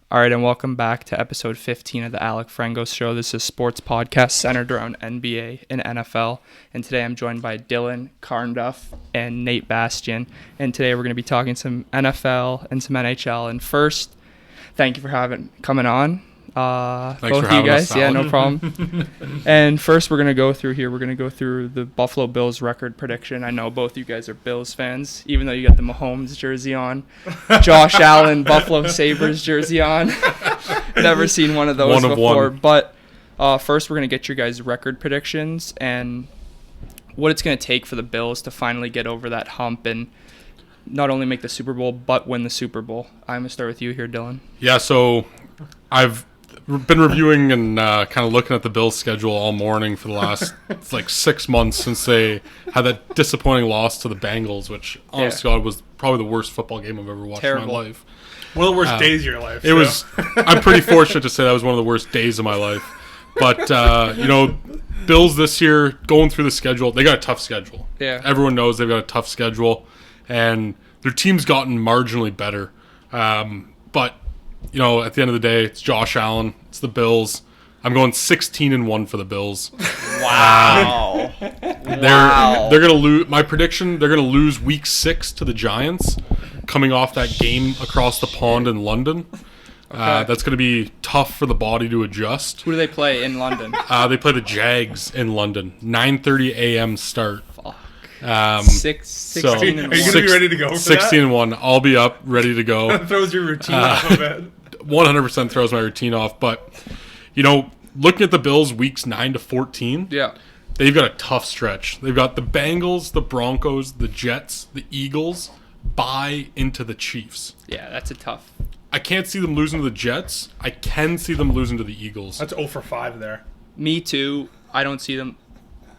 All right, and welcome back to episode 15 of the Alec Frengos Show. This is a sports podcast centered around NBA and NFL. And today I'm joined by Dylan, Carnduff, and Nate Bastian. And today we're going to be talking some NFL and some NHL. And first, thank you for coming on. Thanks both for of you having guys. us, Yeah, Alec. no problem. And first, we're going to go through the Buffalo Bills record prediction. I know both you guys are Bills fans, even though you got the Mahomes jersey on. Josh Allen, Buffalo Sabres jersey on. Never seen one of those before. But first, we're going to get your guys' record predictions and what it's going to take for the Bills to finally get over that hump and not only make the Super Bowl, but win the Super Bowl. I'm going to start with you here, Dylan. Yeah, so I've been reviewing and kind of looking at the Bills' schedule all morning for the last 6 months since they had that disappointing loss to the Bengals, which, honest to God, was probably the worst football game I've ever watched in my life. One of the worst days of your life. It was. I'm pretty fortunate to say that was one of the worst days of my life. But, Bills this year, going through the schedule, they got a tough schedule. Yeah. Everyone knows they've got a tough schedule, and their team's gotten marginally better. But at the end of the day, it's Josh Allen. It's the Bills. I'm going 16-1 for the Bills. Wow. They're going to lose. My prediction: they're going to lose Week 6 to the Giants, coming off that game across the pond in London. Okay. That's going to be tough for the body to adjust. Who do they play in London? They play the Jags in London. 9:30 a.m. start. Fuck. 16 Are you going to be ready to go for 16-1. I'll be up, ready to go. that? Throws your routine off a bit. 100% throws my routine off. But, looking at the Bills weeks 9 to 14, Yeah. they've got a tough stretch. They've got the Bengals, the Broncos, the Jets, the Eagles, bye into the Chiefs. Yeah, that's a tough. I can't see them losing to the Jets. I can see them losing to the Eagles. That's 0 for 5 there. Me too. I don't see them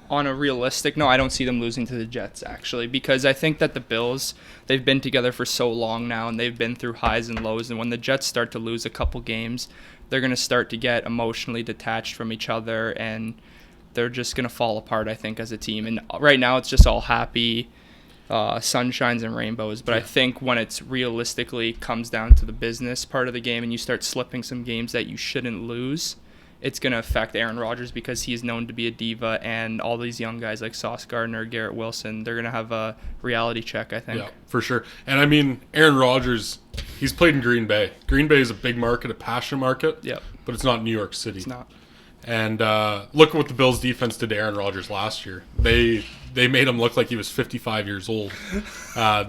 on a realistic. No, I don't see them losing to the Jets, actually, because I think that the Bills, they've been together for so long now, and they've been through highs and lows, and when the Jets start to lose a couple games, they're going to start to get emotionally detached from each other, and they're just going to fall apart, I think, as a team. And right now, it's just all happy sunshines and rainbows, but I think when it's realistically comes down to the business part of the game and you start slipping some games that you shouldn't lose, it's going to affect Aaron Rodgers because he's known to be a diva, and all these young guys like Sauce Gardner, Garrett Wilson, they're going to have a reality check, I think. Yeah, for sure. And I mean, Aaron Rodgers, he's played in Green Bay. Green Bay is a big market, a passion market, Yep. but it's not New York City. It's not. And look at what the Bills defense did to Aaron Rodgers last year. They made him look like he was 55 years old.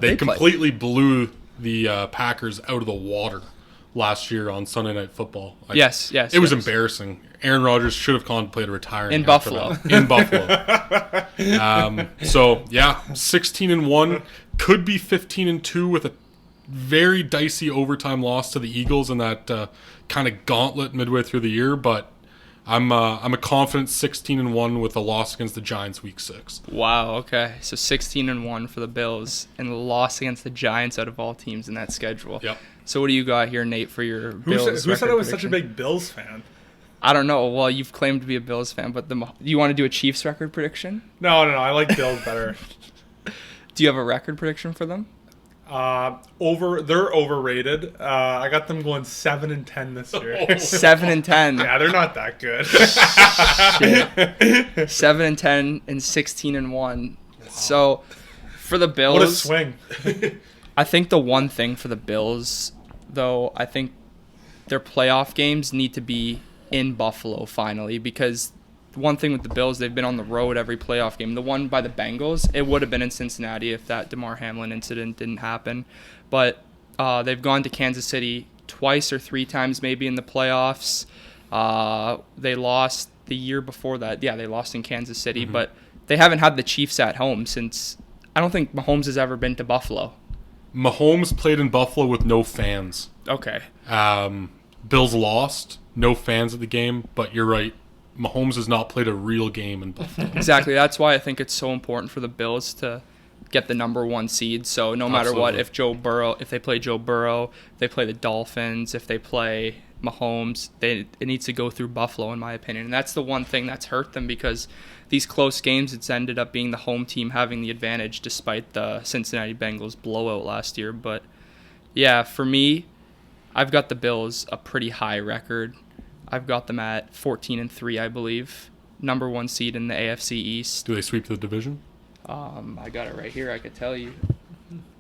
They completely blew the Packers out of the water last year on Sunday Night Football. Yes. It was embarrassing. Aaron Rodgers should have contemplated retiring In after Buffalo. that. In Buffalo. So, yeah, 16-1. Could be 15-2 with a very dicey overtime loss to the Eagles in that kind of gauntlet midway through the year, but I'm a confident 16-1 with a loss against the Giants week 6. Wow, okay. So 16-1 for the Bills and a loss against the Giants out of all teams in that schedule. Yep. So what do you got here, Nate, for your Bills? Who said I was record such a prediction? big Bills fan? I don't know. Well, you've claimed to be a Bills fan, but you want to do a Chiefs record prediction? No. I like Bills better. Do you have a record prediction for them? They're overrated. I got them going 7-10 this year. 7-10. Yeah, they're not that good. 7-10 and 16-1. Wow. So for the Bills, What a swing. I think the one thing for the Bills, though, I think their playoff games need to be in Buffalo finally, because one thing with the Bills, they've been on the road every playoff game. The one by the Bengals, it would have been in Cincinnati if that DeMar Hamlin incident didn't happen. But they've gone to Kansas City twice or 3 times maybe in the playoffs. They lost the year before that. Yeah, they lost in Kansas City, but they haven't had the Chiefs at home since, I don't think Mahomes has ever been to Buffalo. Mahomes played in Buffalo with no fans. Okay. Bills lost, no fans at the game, but you're right. Mahomes has not played a real game in Buffalo. Exactly. That's why I think it's so important for the Bills to get the number 1 seed. So no matter what, if they play Joe Burrow, if they play the Dolphins, if they play Mahomes, it needs to go through Buffalo, in my opinion. And that's the one thing that's hurt them, because these close games, it's ended up being the home team having the advantage despite the Cincinnati Bengals blowout last year. But yeah, for me, I've got the Bills a pretty high record. I've got them at 14-3, I believe. Number 1 seed in the AFC East. Do they sweep the division? I got it right here. I could tell you.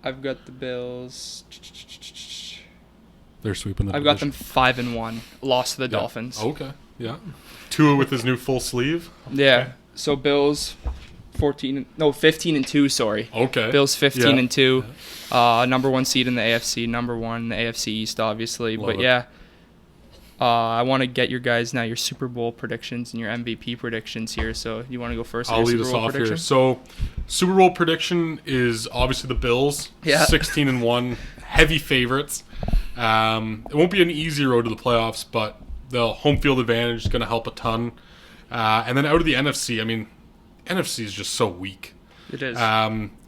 I've got the Bills. They're sweeping the I've division. got them 5-1. Lost to the Dolphins. Okay. Yeah. Tua with his new full sleeve. Yeah. So Bills 15-2, sorry. Okay. Bills 15-2. Number 1 seed in the AFC, number 1 in the AFC East, obviously. Love But it. yeah, I want to get your guys now your Super Bowl predictions and your MVP predictions here. So you want to go first? I'll on your lead us Super Bowl off prediction? here. So, Super Bowl prediction is obviously the Bills. Yeah. 16-1, heavy favorites. It won't be an easy road to the playoffs, but the home field advantage is going to help a ton. And then out of the NFC, I mean, NFC is just so weak. It is.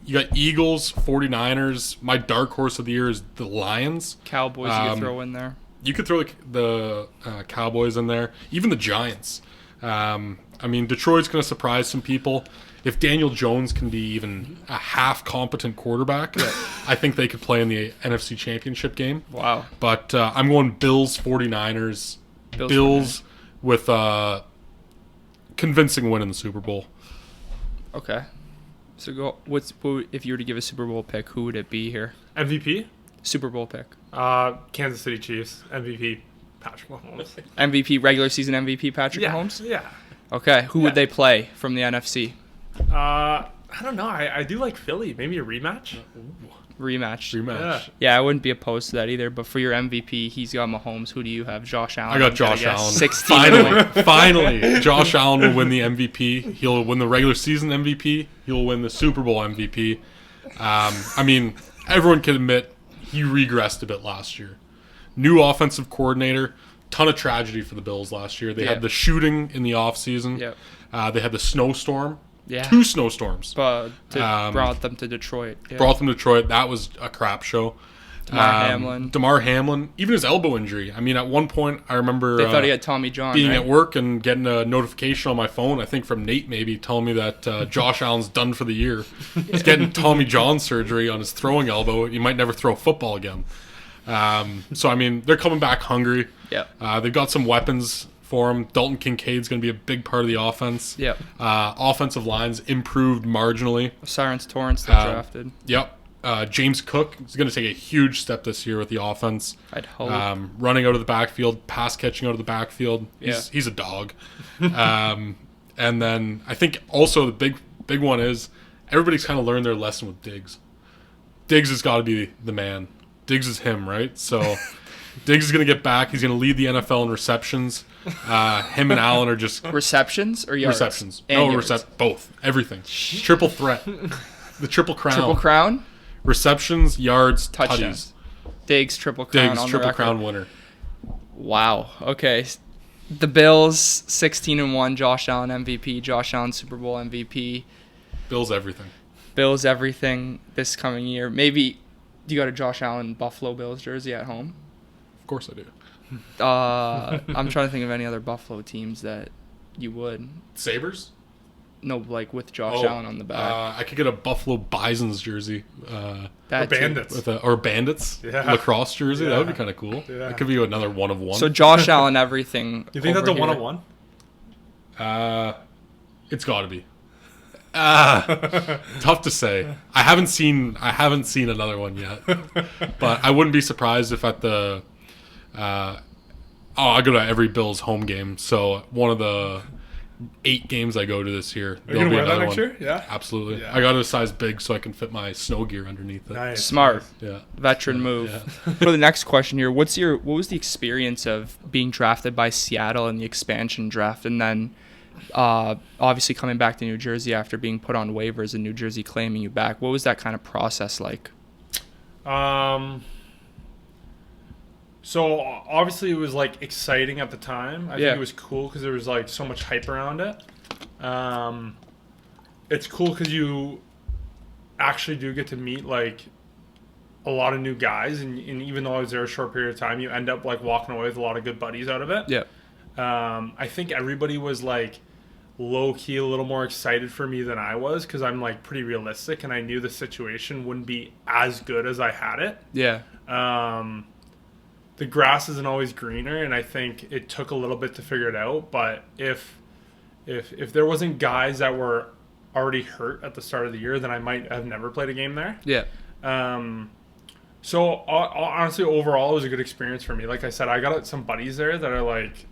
You got Eagles, 49ers. My dark horse of the year is the Lions. Cowboys you could throw in there. You could throw the Cowboys in there, even the Giants. I mean, Detroit's going to surprise some people. If Daniel Jones can be even a half-competent quarterback, I think they could play in the NFC Championship game. Wow. But I'm going Bills, 49ers. Bills with a convincing win in the Super Bowl. Okay. So if you were to give a Super Bowl pick, who would it be here? MVP? Super Bowl pick. Kansas City Chiefs. MVP, Patrick Mahomes. MVP, regular season MVP, Patrick Mahomes? Yeah. Okay. Who would they play from the NFC? I don't know. I do like Philly. Maybe a rematch? Rematch. Yeah, I wouldn't be opposed to that either. But for your MVP, he's got Mahomes. Who do you have? Josh Allen. I got Josh Allen. 16. Finally, Josh Allen will win the MVP. He'll win the regular season MVP. He'll win the Super Bowl MVP. I mean, everyone can admit he regressed a bit last year. New offensive coordinator. Ton of tragedy for the Bills last year. They had the shooting in the offseason. Yep. They had the snowstorm. Yeah. 2 snowstorms. But brought them to Detroit. Yeah. Brought them to Detroit. That was a crap show. Damar Hamlin. Even his elbow injury. I mean, at one point, I remember... They thought he had Tommy John, being right? at work and getting a notification on my phone, I think from Nate maybe, telling me that Josh Allen's done for the year. He's getting Tommy John surgery on his throwing elbow. He might never throw football again. So, I mean, they're coming back hungry. Yep. They've got some weapons for him. Dalton Kincaid's going to be a big part of the offense. Yep. Offensive lines improved marginally. Cyrus Torrance they drafted. Yep. James Cook is going to take a huge step this year with the offense. I'd hope. Running out of the backfield, pass catching out of the backfield. He's a dog. And then I think also the big one is everybody's kind of learned their lesson with Diggs. Diggs has got to be the man. Diggs is him, right? So Diggs is going to get back. He's going to lead the NFL in receptions. Him and Allen are just... Receptions or yards? Receptions. And yards. Both. Everything. Triple threat. The triple crown. Triple crown? Receptions, yards, touchdowns. Diggs, triple crown Diggs, on the triple record. crown winner. Wow. Okay. The Bills, 16-1. Josh Allen MVP. Josh Allen Super Bowl MVP. Bills everything. Bills everything this coming year. Maybe you got a Josh Allen Buffalo Bills jersey at home? Of course I do. I'm trying to think of any other Buffalo teams that you would. Sabres? No, like with Josh Allen on the back. I could get a Buffalo Bisons jersey. Or Bandits. Or Bandits lacrosse jersey. That would be kind of cool. Yeah. That could be another one of one. So Josh Allen everything. You think that's a 1-on-1? It's got to be. Tough to say. I haven't seen another one yet. But I wouldn't be surprised if at the I go to every Bills home game. So one of the 8 games I go to this year, Are you gonna wear that next year? Yeah, absolutely. Yeah. I got it a size big so I can fit my snow gear underneath it. Nice. Smart. Yeah. Veteran move. Yeah. For the next question here, what was the experience of being drafted by Seattle in the expansion draft, and then obviously coming back to New Jersey after being put on waivers and New Jersey claiming you back? What was that kind of process like? So obviously it was like exciting at the time. I think it was cool because there was like so much hype around it. It's cool because you actually do get to meet like a lot of new guys, and even though I was there a short period of time, you end up like walking away with a lot of good buddies out of it. Yeah. I think everybody was like low key a little more excited for me than I was because I'm like pretty realistic, and I knew the situation wouldn't be as good as I had it. Yeah. the grass isn't always greener, and I think it took a little bit to figure it out. But if there wasn't guys that were already hurt at the start of the year, then I might have never played a game there. Yeah. So honestly, overall, it was a good experience for me. Like I said, I got some buddies there that are like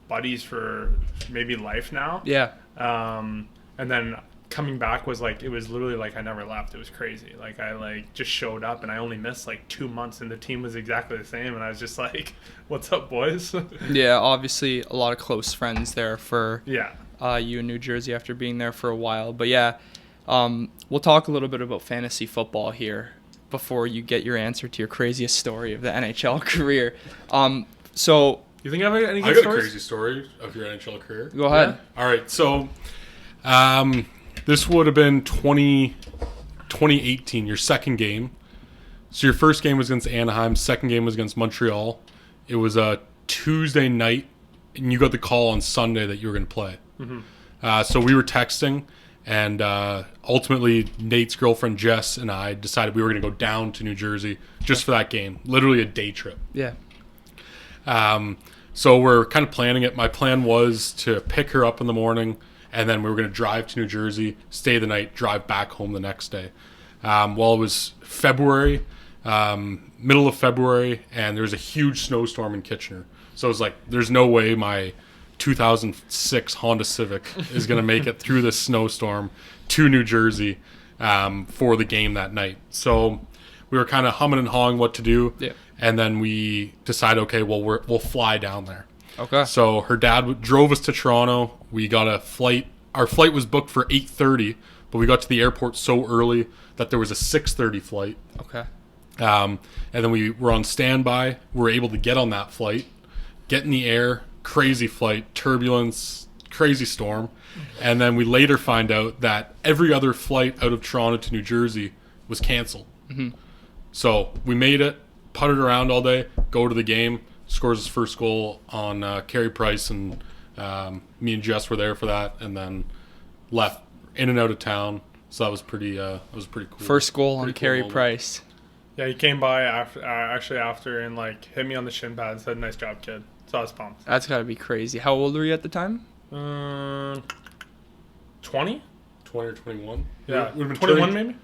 buddies for maybe life now. Yeah. And then coming back was like, it was literally like I never left. It was crazy. Like I like just showed up and I only missed like 2 months and the team was exactly the same. And I was just like, what's up, boys? Yeah, obviously a lot of close friends there for Yeah. You in New Jersey after being there for a while. But yeah, we'll talk a little bit about fantasy football here before you get your answer to your craziest story of the NHL career. So You think I have any I good got stories? a crazy story of your NHL career. go ahead. All right, so this would have been 2018, your second game. So your first game was against Anaheim, second game was against Montreal. It was a Tuesday night, and you got the call on Sunday that you were going to play. Mm-hmm. So we were texting, and ultimately Nate's girlfriend Jess and I decided we were going to go down to New Jersey just for that game. Literally a day trip. Yeah. So we're kind of planning it. My plan was to pick her up in the morning, and then we were going to drive to New Jersey, stay the night, drive back home the next day. Well, it was February, middle of February, and there was a huge snowstorm in Kitchener. So it was like, there's no way my 2006 Honda Civic is going to make it through this snowstorm to New Jersey for the game that night. So we were kind of humming and hawing what to do. Yeah. And then we decided, okay, well, we'll fly down there. Okay. So her dad drove us to Toronto. We got a flight. Our flight was booked for 8:30, but we got to the airport so early that there was a 6:30 flight. Okay. And then we were on standby. We were able to get on that flight, get in the air, crazy flight, turbulence, crazy storm. And then we later find out that every other flight out of Toronto to New Jersey was canceled. Mm-hmm. So we made it, putted around all day, go to the game, scores his first goal on Carey Price, and me and Jess were there for that, and then left in and out of town. So that was pretty cool. First goal on Pretty cool Carey moment. Price. Yeah, he came by after and like hit me on the shin pad and said, "Nice job, kid." So I was pumped. That's got to be crazy. How old were you at the time? 20? 20 or 21. Yeah, Would've been 21 turning- maybe.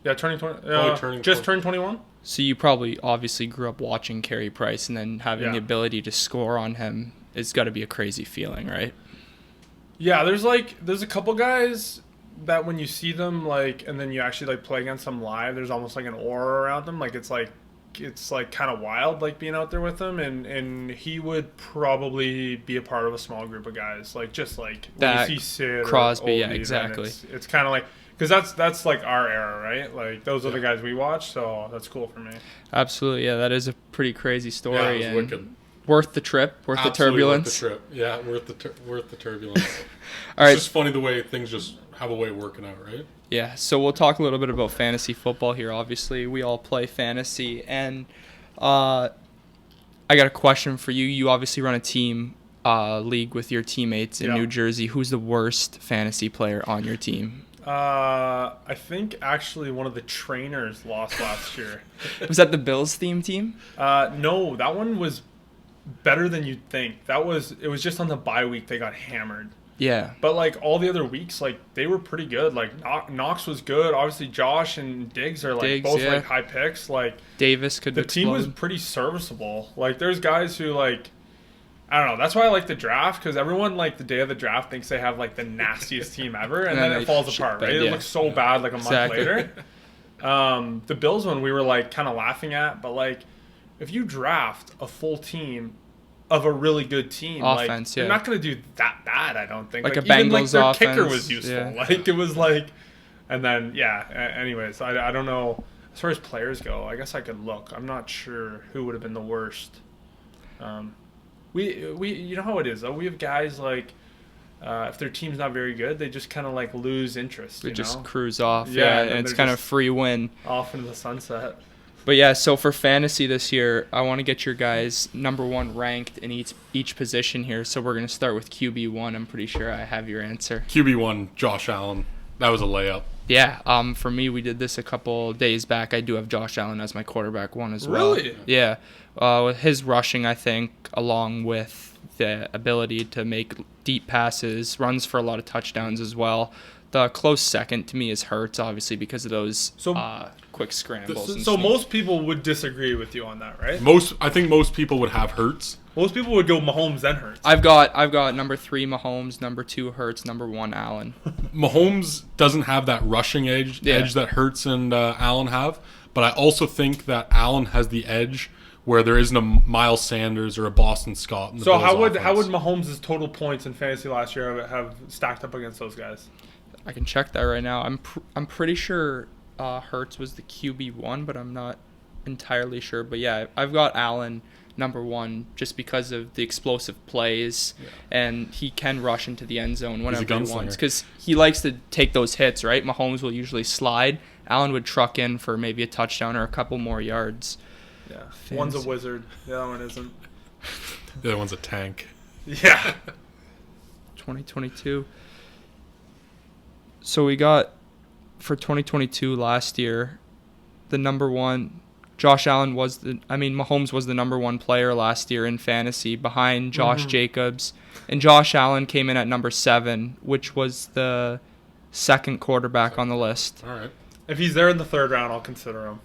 Yeah, turning 20. Probably turning just 20. turned 21. So you probably obviously grew up watching Carey Price, and then having Yeah. the ability to score on him, it's got to be a crazy feeling, right? Yeah, there's a couple guys that when you see them like, and then you actually like play against them live, there's almost like an aura around them. Like it's like kind of wild, like being out there with them, and he would probably be a part of a small group of guys, like just like when That you see Sid Crosby, or yeah, Ovi, then exactly. It's kind of like, because that's like our era, right? Like those are the guys we watch, so that's cool for me. Absolutely, yeah. That is a pretty crazy story. Yeah, it was and wicked. Worth the trip, worth Absolutely the turbulence. Worth the trip. Yeah, worth the turbulence. All right. It's just funny the way things just have a way of working out, right? Yeah, so we'll talk a little bit about fantasy football here. Obviously, we all play fantasy, and I got a question for you. You obviously run a team league with your teammates in Yeah. New Jersey. Who's the worst fantasy player on your team? I think actually one of the trainers lost last year. Was that the Bills theme team? No, that one was better than you'd think. It was just on the bye week they got hammered. Yeah. But like all the other weeks, like they were pretty good. Like Knox was good. Obviously Josh and Diggs are like Diggs, both yeah. like high picks. Like Davis could the team was explode. pretty serviceable. Like there's guys who like, I don't know. That's why I like the draft, because everyone like the day of the draft thinks they have like the nastiest team ever, and then it falls apart, right? yeah. It looks so bad like a Exactly. month later. The Bills one we were like kind of laughing at, but like if you draft a full team of a really good team, Offense, like yeah. you're not going to do that bad, I don't think. Like a even like Bengals their kicker offense, was useful. yeah. Like it was like, and then yeah. Anyways, I don't know as far as players go. I guess I could look. I'm not sure who would have been the worst. We you know how it is though. We have guys like if their team's not very good, they just kind of like lose interest. We You just know? cruise off. Yeah, Yeah, and and it's they're kind of just- free win. Off into the sunset. But yeah, so for fantasy this year, I want to get your guys number one ranked in each position here. So we're going to start with QB1. I'm pretty sure I have your answer. QB1, Josh Allen. That was a layup. Yeah, for me, we did this a couple days back. I do have Josh Allen as my quarterback one as well. Really? Yeah. With his rushing, I think, along with the ability to make deep passes, runs for a lot of touchdowns as well. The close second to me is Hurts, obviously, because of those quick scrambles. So most people would disagree with you on that, right? I think most people would have Hurts. Most people would go Mahomes then Hurts. I've got number 3 Mahomes, number 2 Hurts, number 1 Allen. Mahomes doesn't have that rushing edge that Hurts and Allen have, but I also think that Allen has the edge where there isn't a Miles Sanders or a Boston Scott. In the Bills how would offense. Mahomes' total points in fantasy last year have stacked up against those guys? I can check that right now. I'm pretty sure Hurts was the QB1, but I'm not entirely sure. But yeah, I've got Allen number 1 just because of the explosive plays, and he can rush into the end zone whenever he wants because he likes to take those hits, right? Mahomes will usually slide. Allen would truck in for maybe a touchdown or a couple more yards. Yeah, one's a wizard, the other one isn't. The other one's a tank. Yeah. 2022. So we got, for 2022 last year, the number 1, Mahomes was the number 1 player last year in fantasy behind Josh Jacobs. And Josh Allen came in at number 7, which was the second quarterback on the list. All right. If he's there in the 3rd round, I'll consider him.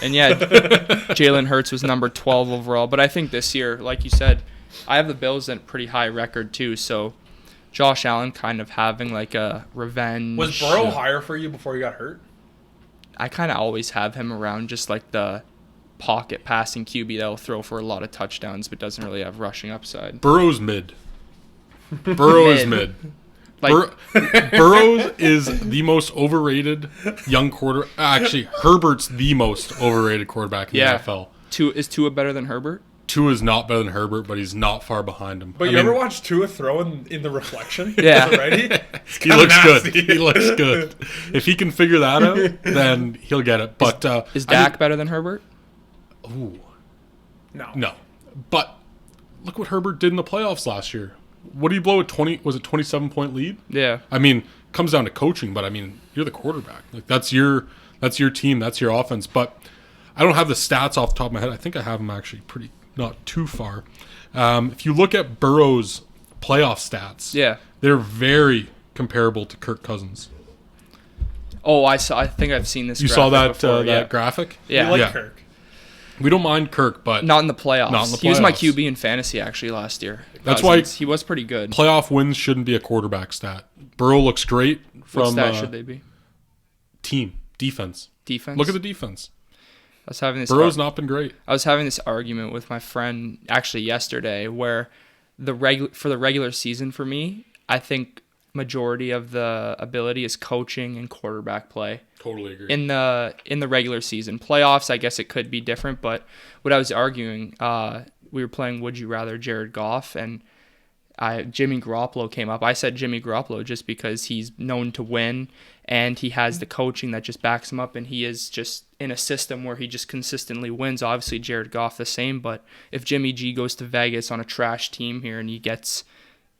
And yeah, Jalen Hurts was number 12 overall. But I think this year, like you said, I have the Bills at a pretty high record too, so Josh Allen kind of having like a revenge. Was Burrow higher for you before he got hurt? I kind of always have him around just like the pocket passing QB that'll throw for a lot of touchdowns but doesn't really have rushing upside. Burrow's mid. Burrow is mid. Like, Burrows is the most overrated young quarter. Actually, Herbert's the most overrated quarterback in the NFL. Is Tua better than Herbert? Tua is not better than Herbert, but he's not far behind him. But ever watch Tua throw in the reflection? Yeah. Already? He looks good. He looks good. If he can figure that out, then he'll get it. But is Dak better than Herbert? Ooh. No. But look what Herbert did in the playoffs last year. What do you blow a 27-point lead? Yeah. I mean, comes down to coaching, but I mean, you're the quarterback. Like that's your team, that's your offense. But I don't have the stats off the top of my head. I think I have them actually pretty not too far. If you look at Burrow's playoff stats, they're very comparable to Kirk Cousins. Oh, I think I've seen this. You saw that that graphic? Yeah. You like Kirk. We don't mind Kirk, but not in the playoffs. He was my playoffs. QB in fantasy actually last year. That's why he was pretty good. Playoff wins shouldn't be a quarterback stat. Burrow looks great from what stat should they be? Team defense. Defense. Look at the defense. I was having this. Burrow's not been great. I was having this argument with my friend actually yesterday, where for the regular season for me, I think majority of the ability is coaching and quarterback play. Totally agree. In the regular season, playoffs, I guess it could be different. But what I was arguing, we were playing Would You Rather Jared Goff, and Jimmy Garoppolo came up. I said Jimmy Garoppolo just because he's known to win, and he has the coaching that just backs him up, and he is just in a system where he just consistently wins. Obviously, Jared Goff the same, but if Jimmy G goes to Vegas on a trash team here and he gets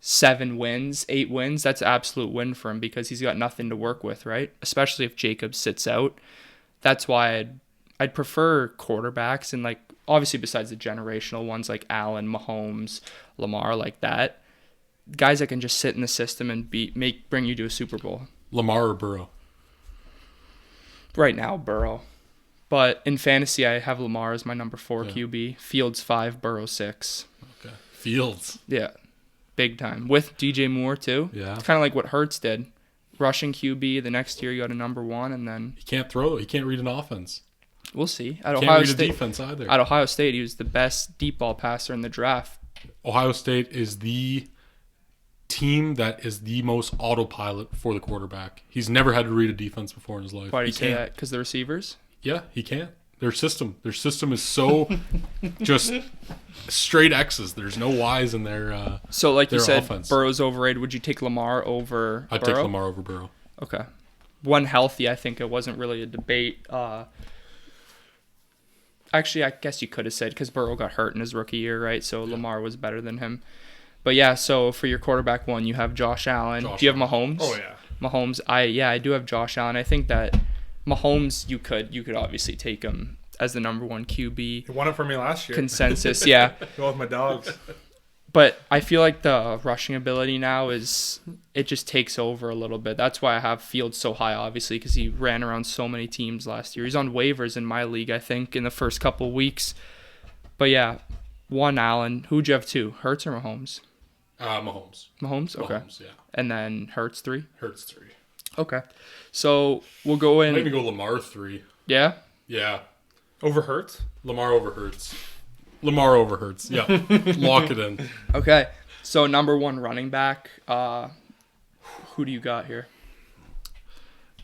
7 wins, 8 wins, that's an absolute win for him because he's got nothing to work with, right? Especially if Jacobs sits out. That's why I'd prefer quarterbacks, and like obviously besides the generational ones like Allen, Mahomes, Lamar, like that, guys that can just sit in the system and bring you to a Super Bowl. Lamar or Burrow? Right now, Burrow. But in fantasy, I have Lamar as my number 4 QB. Fields 5, Burrow 6. Okay. Fields. Yeah. Big time. With DJ Moore, too. Yeah. It's kind of like what Hurts did. Rushing QB, the next year you got a number 1, and then... He can't throw. He can't read an offense. We'll see. Can't read a defense either. At Ohio State, he was the best deep ball passer in the draft. Ohio State is the team that is the most autopilot for the quarterback. He's never had to read a defense before in his life. Why do you say that? Because the receivers? Yeah, he can't. Their system is so just straight X's. There's no Y's in their so like you said, offense. Burrow's overrated. Would you take Lamar over I'd Burrow? take Lamar over Burrow. Okay. When healthy, I think it wasn't really a debate. Actually, I guess you could have said because Burrow got hurt in his rookie year, right? So Lamar was better than him. But yeah, so for your quarterback 1, you have Josh Allen. Do you have Mahomes? Oh, yeah. Mahomes, I do have Josh Allen. I think that Mahomes, you could obviously take him as the number one QB. He won it for me last year. Consensus, yeah. Go with my dogs. But I feel like the rushing ability now it just takes over a little bit. That's why I have Fields so high, obviously, because he ran around so many teams last year. He's on waivers in my league, I think, in the first couple weeks. But yeah, 1 Allen. Who'd you have 2? Hurts or Mahomes? Mahomes. Mahomes? Okay. Mahomes, yeah. And then Hurts 3? Hurts 3. Okay. So we'll go in. Maybe go Lamar 3. Yeah? Yeah. Over Hurts? Lamar over Hurts. Lamar over Hurts. Yeah. Lock it in. Okay. So number 1 running back. Who do you got here?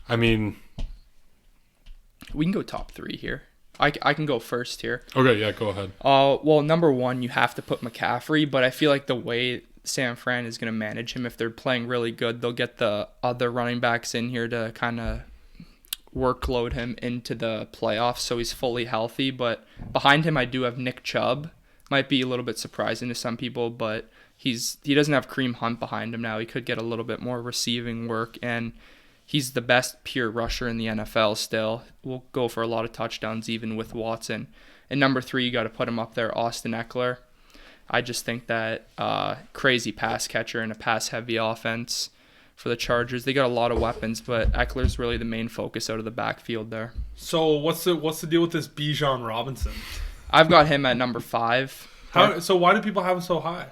I mean, We can go top 3 here. I can go first here. okay, yeah, go ahead. Well, number 1, you have to put McCaffrey, but I feel like the way San Fran is going to manage him, if they're playing really good, they'll get the other running backs in here to kind of workload him into the playoffs so he's fully healthy. But behind him, I do have Nick Chubb. Might be a little bit surprising to some people, but he doesn't have Kareem Hunt behind him now. He could get a little bit more receiving work, and he's the best pure rusher in the NFL still. We'll go for a lot of touchdowns even with Watson. And number 3, you got to put him up there, Austin Eckler. I just think that crazy pass catcher in a pass-heavy offense for the Chargers. They got a lot of weapons, but Eckler's really the main focus out of the backfield there. So what's the deal with this Bijan Robinson? I've got him at number 5. So why do people have him so high?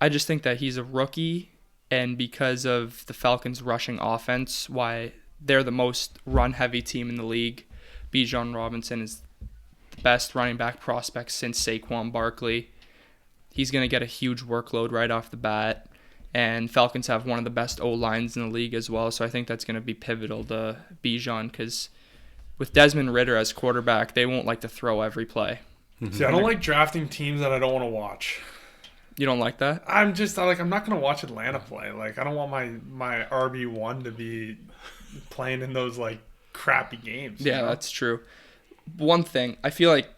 I just think that he's a rookie, and because of the Falcons' rushing offense, why they're the most run-heavy team in the league. Bijan Robinson is the best running back prospect since Saquon Barkley. He's going to get a huge workload right off the bat, and Falcons have one of the best O-lines in the league as well, so I think that's going to be pivotal to Bijan, because with Desmond Ridder as quarterback, they won't like to throw every play. See, I don't like drafting teams that I don't want to watch. You don't like that? I'm not going to watch Atlanta play. Like, I don't want my RB1 to be playing in those, like, crappy games. Yeah, that's true. One thing, I feel like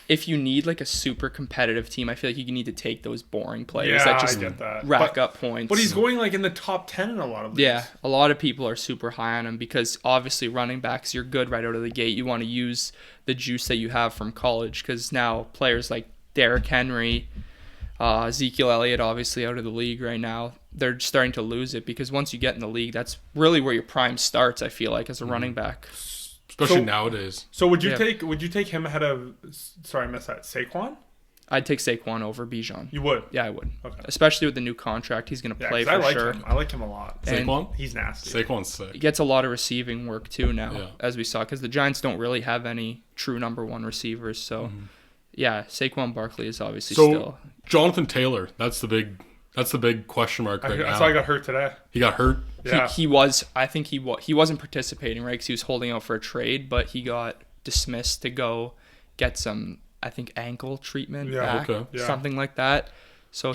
if you need, like, a super competitive team, I feel like you need to take those boring players that just I get that. rack up points. But he's going, like, in the top 10 in a lot of leagues. Yeah, a lot of people are super high on him because obviously running backs, you're good right out of the gate. You want to use the juice that you have from college because now players like Derrick Henry, Ezekiel Elliott, obviously out of the league right now, they're starting to lose it because once you get in the league, that's really where your prime starts, I feel like, as a running back. Especially nowadays. So would you take him ahead of, sorry, I missed that, Saquon? I'd take Saquon over Bijan. You would? Yeah, I would. Okay. Especially with the new contract. He's going to play for sure. I like him a lot. Saquon? He's nasty. Saquon's sick. He gets a lot of receiving work too now, as we saw, because the Giants don't really have any true number 1 receivers. So, yeah, Saquon Barkley is obviously still. Jonathan Taylor, that's the big question mark right now. So I got hurt today. He got hurt? Yeah. He wasn't participating, right, because he was holding out for a trade, but he got dismissed to go get some, I think, ankle treatment back, something like that. So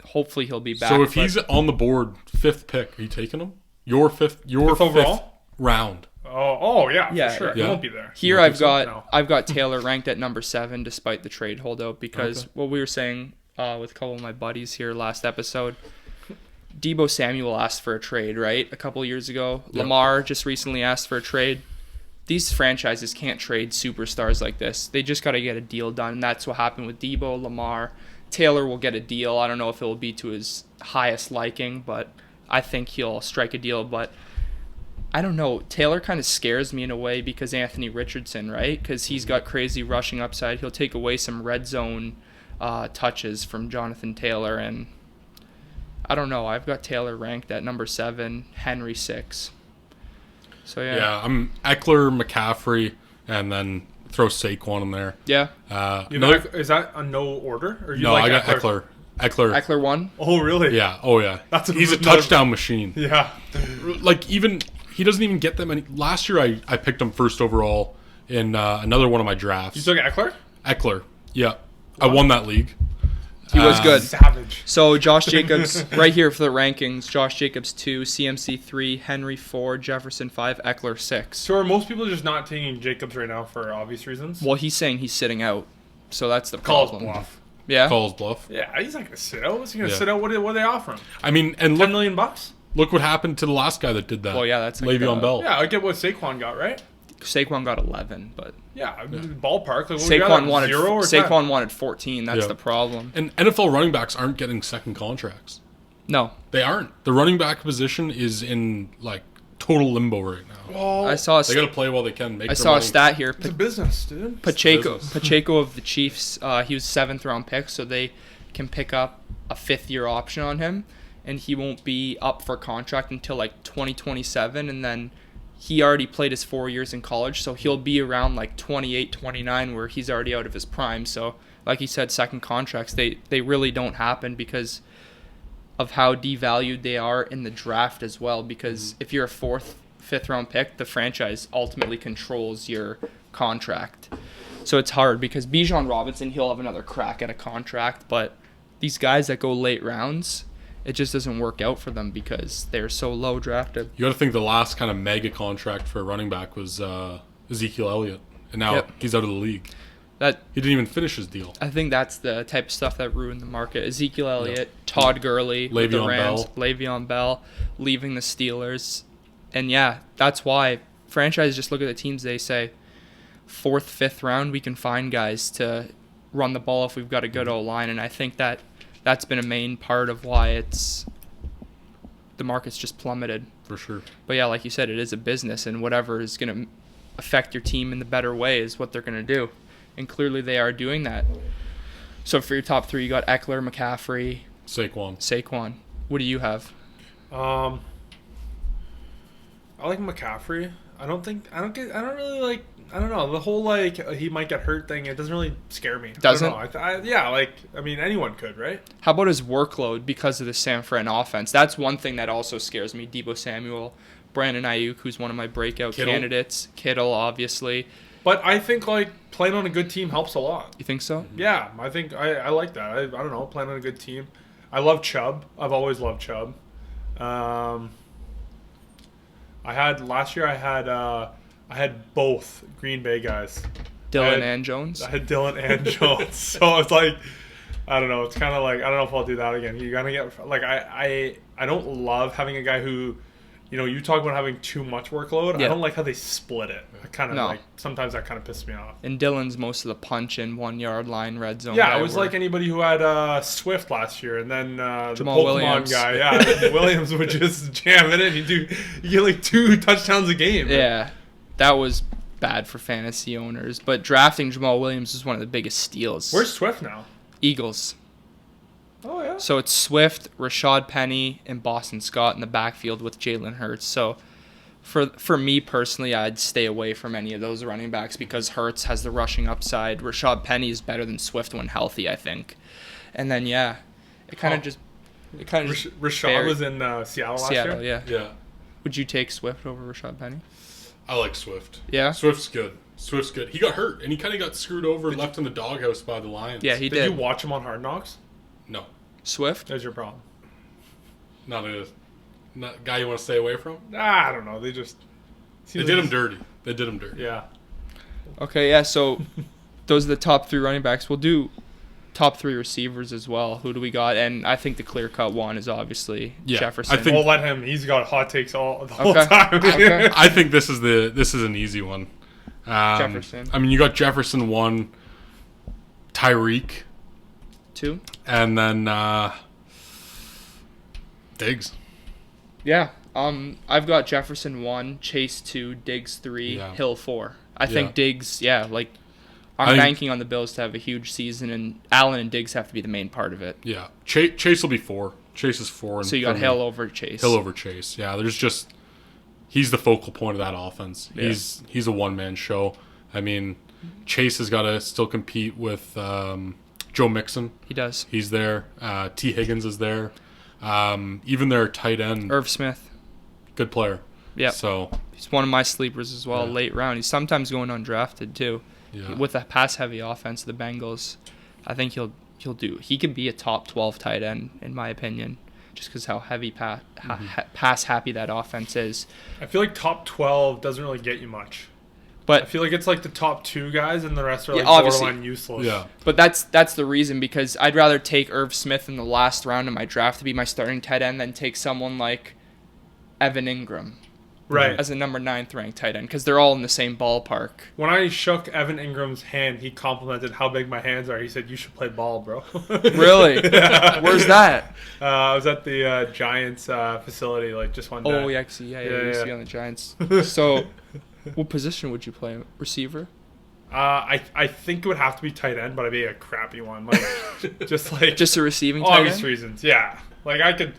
hopefully he'll be back. So if he's on the board, 5th pick, are you taking him? Your fifth overall round. Oh yeah, for sure. Yeah. He won't be there. Here I've got Taylor ranked at number 7 despite the trade holdout because what we were saying with a couple of my buddies here last episode, Deebo Samuel asked for a trade, right? A couple of years ago. Yep. Lamar just recently asked for a trade. These franchises can't trade superstars like this. They just got to get a deal done, and that's what happened with Deebo, Lamar. Taylor will get a deal. I don't know if it will be to his highest liking, but I think he'll strike a deal. But I don't know. Taylor kind of scares me in a way because Anthony Richardson, right? Because he's got crazy rushing upside. He'll take away some red zone touches from Jonathan Taylor, and I don't know. I've got Taylor ranked at number 7, Henry 6. So yeah, I'm Eckler, McCaffrey, and then throw Saquon in there. Yeah. Is that a no order? Or I got Eckler. Eckler 1? Oh, really? Yeah. Oh, yeah. He's a touchdown machine. Yeah. Like, he doesn't even get that many. Last year, I picked him 1st overall in another one of my drafts. You took Eckler? Eckler. Yeah. I won that league. He was good. Savage. So Josh Jacobs, right here for the rankings, Josh Jacobs 2, CMC 3, Henry 4, Jefferson 5, Eckler 6. So are most people just not taking Jacobs right now for obvious reasons? Well, he's saying he's sitting out, so that's the problem. Calls bluff. Yeah? Calls bluff. Yeah, he's not going to sit out. What's he going to sit out? What do they offer him? I mean, and $10 million bucks? Look what happened to the last guy that did that. Well, yeah, that's Le'Veon Bell. Yeah, I get what Saquon got, right? Saquon got 11, but Yeah, ballpark. Like, Saquon wanted 14. That's the problem. And NFL running backs aren't getting second contracts. No, They aren't. The running back position is in like total limbo right now. Well, I saw They got to play while they can. Make I their saw money. a stat here. it's a business, dude. Pacheco of the Chiefs, he was 7th round pick, so they can pick up a 5th-year option on him, and he won't be up for contract until like 2027, and then he already played his 4 years in college, so he'll be around like 28, 29, where he's already out of his prime. So, like you said, second contracts, they really don't happen because of how devalued they are in the draft as well, because if you're a 4th, 5th round pick, the franchise ultimately controls your contract. So it's hard because Bijan Robinson, he'll have another crack at a contract, but these guys that go late rounds, it just doesn't work out for them because they're so low drafted. You got to think the last kind of mega contract for a running back was Ezekiel Elliott, and now he's out of the league. He didn't even finish his deal. I think that's the type of stuff that ruined the market. Ezekiel Elliott, Todd Gurley, with the Rams, Le'Veon Bell, leaving the Steelers. And yeah, that's why franchises just look at the teams, they say, 4th, 5th round, we can find guys to run the ball if we've got a good O-line. And I think that's been a main part of why the market's just plummeted. For sure. But yeah, like you said, it is a business, and whatever is going to affect your team in the better way is what they're going to do. And clearly they are doing that. So for your top 3, you got Eckler, McCaffrey, Saquon. What do you have? I like McCaffrey. I don't really like. I don't know, the whole like he might get hurt thing. It doesn't really scare me. Doesn't? Anyone could, right? How about his workload because of the San Fran offense? That's one thing that also scares me. Deebo Samuel, Brandon Ayuk, who's one of my breakout candidates. Kittle, obviously. But I think like playing on a good team helps a lot. You think so? Yeah, I think I like that. I don't know, playing on a good team. I love Chubb. I've always loved Chubb. Last year I had both Green Bay guys. Dillon and Jones? I had Dillon and Jones. So it's like, I don't know. It's kind of like, I don't know if I'll do that again. You're going to get, like, I don't love having a guy who, you talk about having too much workload. Yeah. I don't like how they split it. I kind of like, sometimes that kind of pisses me off. And Dillon's most of the punch in 1-yard line, red zone. Yeah, it was like anybody who had Swift last year, and then the Jamal Pokemon Williams. guy. Yeah, Williams would just jam it in. You get like 2 touchdowns a game. Yeah. That was bad for fantasy owners. But drafting Jamal Williams is one of the biggest steals. Where's Swift now? Eagles. Oh, yeah. So it's Swift, Rashad Penny, and Boston Scott in the backfield with Jalen Hurts. So for me personally, I'd stay away from any of those running backs because Hurts has the rushing upside. Rashad Penny is better than Swift when healthy, I think. And then, yeah, it kind of just... Rashad was in Seattle last year? Yeah. Would you take Swift over Rashad Penny? I like Swift. Yeah? Swift's good. He got hurt, and he kind of got screwed over and left in the doghouse by the Lions. Yeah, he did. Did you watch him on Hard Knocks? No. Swift? That's your problem. Not a guy you want to stay away from? I don't know. They did him dirty. They did him dirty. Yeah. Okay, yeah, so those are the top 3 running backs. We'll do top 3 receivers as well. Who do we got? And I think the clear-cut one is obviously Jefferson. We'll let him. He's got hot takes the whole time. Okay. I think this is an easy one. Jefferson. I mean, you got Jefferson 1, Tyreek 2, and then Diggs. Yeah. I've got Jefferson 1, Chase 2, Diggs 3, Hill 4. I think Diggs, I'm banking on the Bills to have a huge season, and Allen and Diggs have to be the main part of it. Yeah. Chase will be 4. Chase is 4. So you got Hill over Chase. Hill over Chase. Yeah, he's the focal point of that offense. Yeah. He's a one-man show. I mean, Chase has got to still compete with Joe Mixon. He does. He's there. T. Higgins is there. Even their tight end. Irv Smith. Good player. Yeah. So he's one of my sleepers as well, late round. He's sometimes going undrafted too. Yeah. With a pass-heavy offense, the Bengals, I think he'll do. He could be a top 12 tight end, in my opinion, just because how heavy pass-happy that offense is. I feel like top 12 doesn't really get you much. But I feel like it's like the top 2 guys, and the rest are like borderline useless. Yeah. But that's the reason, because I'd rather take Irv Smith in the last round of my draft to be my starting tight end than take someone like Evan Ingram Right. as a number 9th ranked tight end because they're all in the same ballpark. When I shook Evan Ingram's hand, he complimented how big my hands are. He said, "You should play ball, bro." Really? Where's that? I was at the Giants facility like just one day. Oh, yeah, you used to be on the Giants. So, what position would you play? Receiver? I think it would have to be tight end, but I'd be a crappy one, like just a receiving tight obvious end? reasons. Yeah, like I could.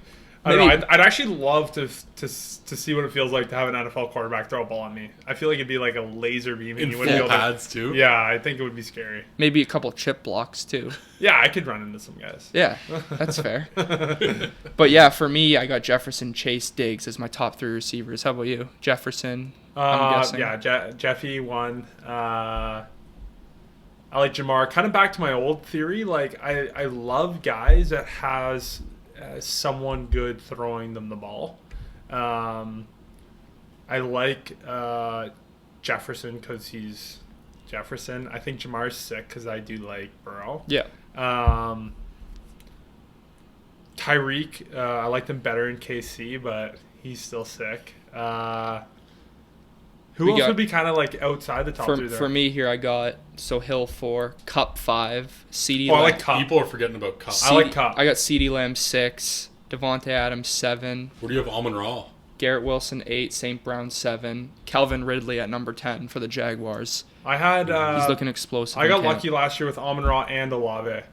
I don't know. I'd actually love to see what it feels like to have an NFL quarterback throw a ball at me. I feel like it'd be like a laser beam, and In you wouldn't full be able pads, too? Yeah, I think it would be scary. Maybe a couple chip blocks too. Yeah, I could run into some guys. Yeah, that's fair. But yeah, for me, I got Jefferson, Chase, Diggs as my top 3 receivers. How about you? Jefferson, I'm guessing. Yeah, Jeffy one. I like Jamar. Kind of back to my old theory. Like I love guys that has someone good throwing them the ball. I like Jefferson because he's Jefferson. I think Jamar's sick because I do like Burrow. Yeah. Tyreek, I liked him better in KC, but he's still sick. Who else would be kind of like outside the top 3 there? For me here, I got Hill 4, Cup 5, CeeDee I Lamb. like Cup. People are forgetting about Cup. I like Cup. I got CeeDee Lamb 6, Devontae Adams 7, Where do you have Amon-Ra? Garrett Wilson 8, St. Brown 7, Calvin Ridley at number 10 for the Jaguars. I had. He's looking explosive. I got lucky last year with Amon-Ra and Olave.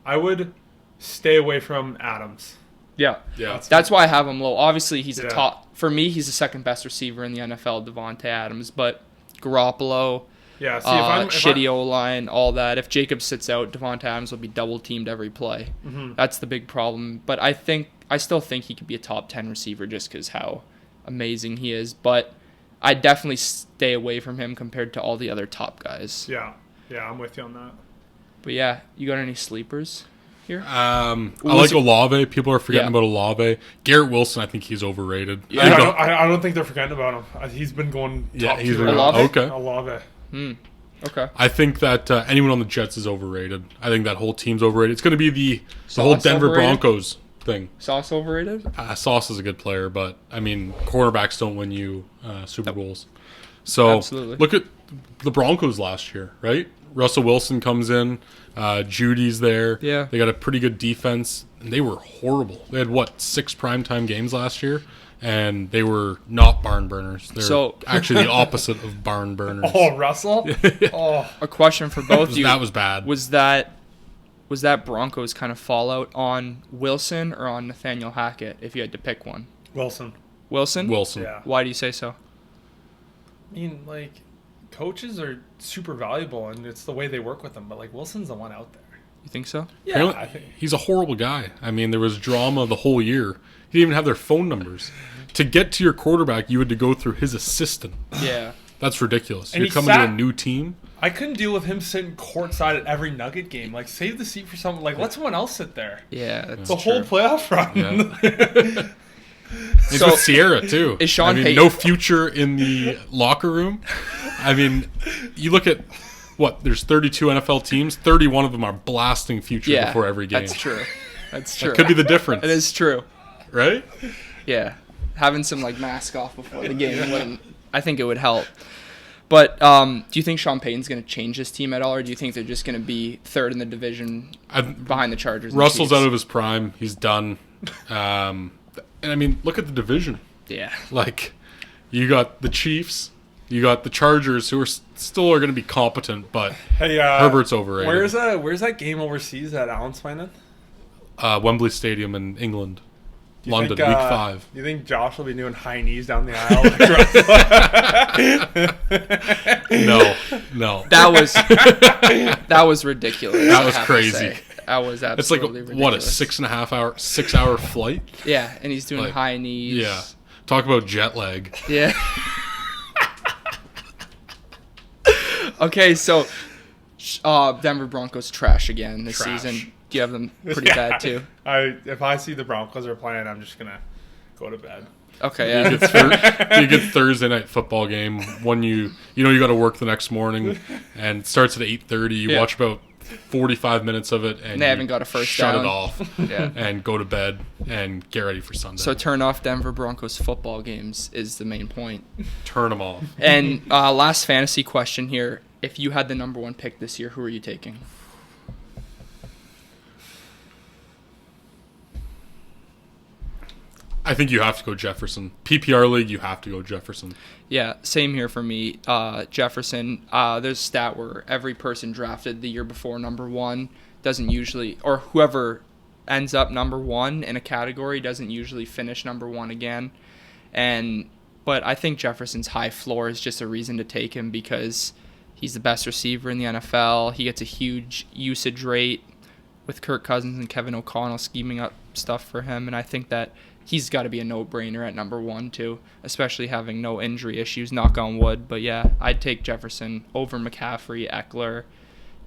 I would stay away from Adams. Yeah. Yeah. That's why I have him low. Obviously, he's Yeah. a top. For me, he's the second best receiver in the NFL, Devontae Adams. But Garoppolo, Yeah, see, shitty O-line, all that. If Jacob sits out, Devontae Adams will be double-teamed every play. Mm-hmm. That's the big problem. But I still think he could be a top 10 receiver just because how amazing he is. But I definitely stay away from him compared to all the other top guys. Yeah, I'm with you on that. But yeah, you got any sleepers here? I like Olave. People are forgetting about Olave. Garrett Wilson, I think he's overrated. Yeah, I don't think they're forgetting about him. He's been going top 2. Olave? Okay. Olave. Okay. I think that anyone on the Jets is overrated. I think that whole team's overrated. It's going to be the whole Denver overrated? Broncos thing. Sauce overrated? Sauce is a good player, but, I mean, quarterbacks don't win you Super Bowls. So, Absolutely. look at the Broncos last year, right? Russell Wilson comes in. Judy's there. Yeah. They got a pretty good defense. And they were horrible. They had, 6 primetime games last year? And they were not barn burners. They're actually the opposite of barn burners. Oh, Russell? Oh. A question for both of you. That was bad. Was that Broncos kind of fallout on Wilson or on Nathaniel Hackett if you had to pick one? Wilson. Wilson? Yeah. Why do you say so? I mean, like, coaches are super valuable, and it's the way they work with them. But, like, Wilson's the one out there. You think so? Yeah, Apparently, I think. he's a horrible guy. I mean, there was drama the whole year. He didn't even have their phone numbers. To get to your quarterback, you had to go through his assistant. Yeah. That's ridiculous. And You're coming to a new team. I couldn't deal with him sitting courtside at every Nugget game. Like, save the seat for someone. Like, let someone else sit there. Yeah, that's The whole playoff run. Yeah. He's So, with Sierra, too. is Sean Payton- no future in the locker room. I mean, you look at, there's 32 NFL teams. 31 of them are blasting future before every game. That's true. That's true. That could be the difference. It is true. Right? Yeah. Having some, mask off before the game I think it would help. But do you think Sean Payton's going to change his team at all, or do you think they're just going to be third in the division behind the Chargers? And Russell's Chiefs? out of his prime. He's done. And, I mean, look at the division. Yeah. You got the Chiefs. You got the Chargers, who are still going to be competent, but Hey, Herbert's overrated. Where's that game overseas that Allen's playing in? Wembley Stadium in England. Do you London, think, week 5. Do you think Josh will be doing high knees down the aisle? No. That was ridiculous. That was I have to crazy. say. That was It's absolutely ridiculous. a 6-hour flight? Yeah, and he's doing high knees. Yeah. Talk about jet lag. Yeah. Okay, so Denver Broncos trash again this Trash. season. Do you have them pretty bad too? If I see the Broncos are playing, I'm just gonna go to bed. Okay, yeah. You get Thursday night football game when you got to work the next morning, and it starts at 8:30. You watch about 45 minutes of it, and they haven't got a first shut down. it off, Yeah. and go to bed and get ready for Sunday. So turn off Denver Broncos football games is the main point. Turn them off. And last fantasy question here. If you had the number 1 pick this year, who are you taking? I think you have to go Jefferson. PPR league, you have to go Jefferson. Yeah, same here for me. Jefferson, there's a stat where every person drafted the year before number 1 doesn't usually, or whoever ends up number 1 in a category doesn't usually finish number 1 again. But I think Jefferson's high floor is just a reason to take him because he's the best receiver in the NFL. He gets a huge usage rate with Kirk Cousins and Kevin O'Connell scheming up stuff for him, and I think that he's got to be a no-brainer at number 1 too, especially having no injury issues, knock on wood. But yeah, I'd take Jefferson over McCaffrey, Eckler,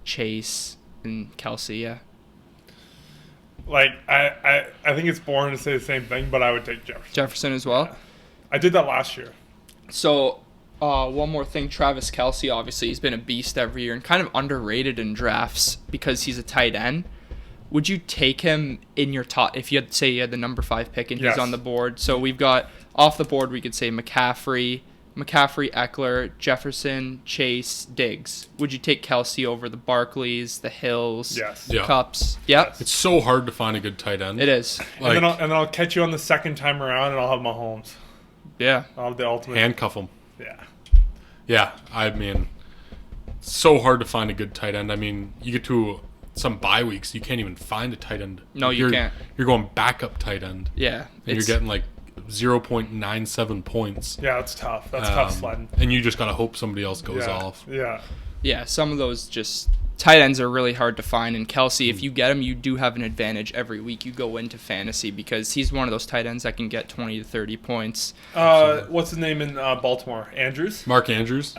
Chase, and Kelsey. Yeah. Like I think it's boring to say the same thing, but I would take Jefferson. Jefferson as well. Yeah. I did that last year. So one more thing, Travis Kelsey, obviously he's been a beast every year and kind of underrated in drafts because he's a tight end. Would you take him in your top if you had you had the number 5 pick and he's on the board? So we've got off the board we could say McCaffrey, Eckler, Jefferson, Chase, Diggs. Would you take Kelsey over the Barkleys, the Hills, Yes. Yeah. Cups? Yep. It's so hard to find a good tight end. It is. Like, And then I'll catch you on the second time around, and I'll have Mahomes. Yeah. I'll have the ultimate. handcuff him. Yeah. Yeah, I mean, it's so hard to find a good tight end. I mean, you get to some bye weeks, you can't even find a tight end. No, you can't. You're going backup tight end. Yeah. And you're getting like 0.97 points. Yeah, that's tough. That's tough sledding. And you just got to hope somebody else goes Yeah. off. Yeah. Yeah, some of those just tight ends are really hard to find. And Kelsey, if you get him, you do have an advantage every week you go into fantasy because he's one of those tight ends that can get 20 to 30 points. What's his name in Baltimore? Andrews? Mark Andrews.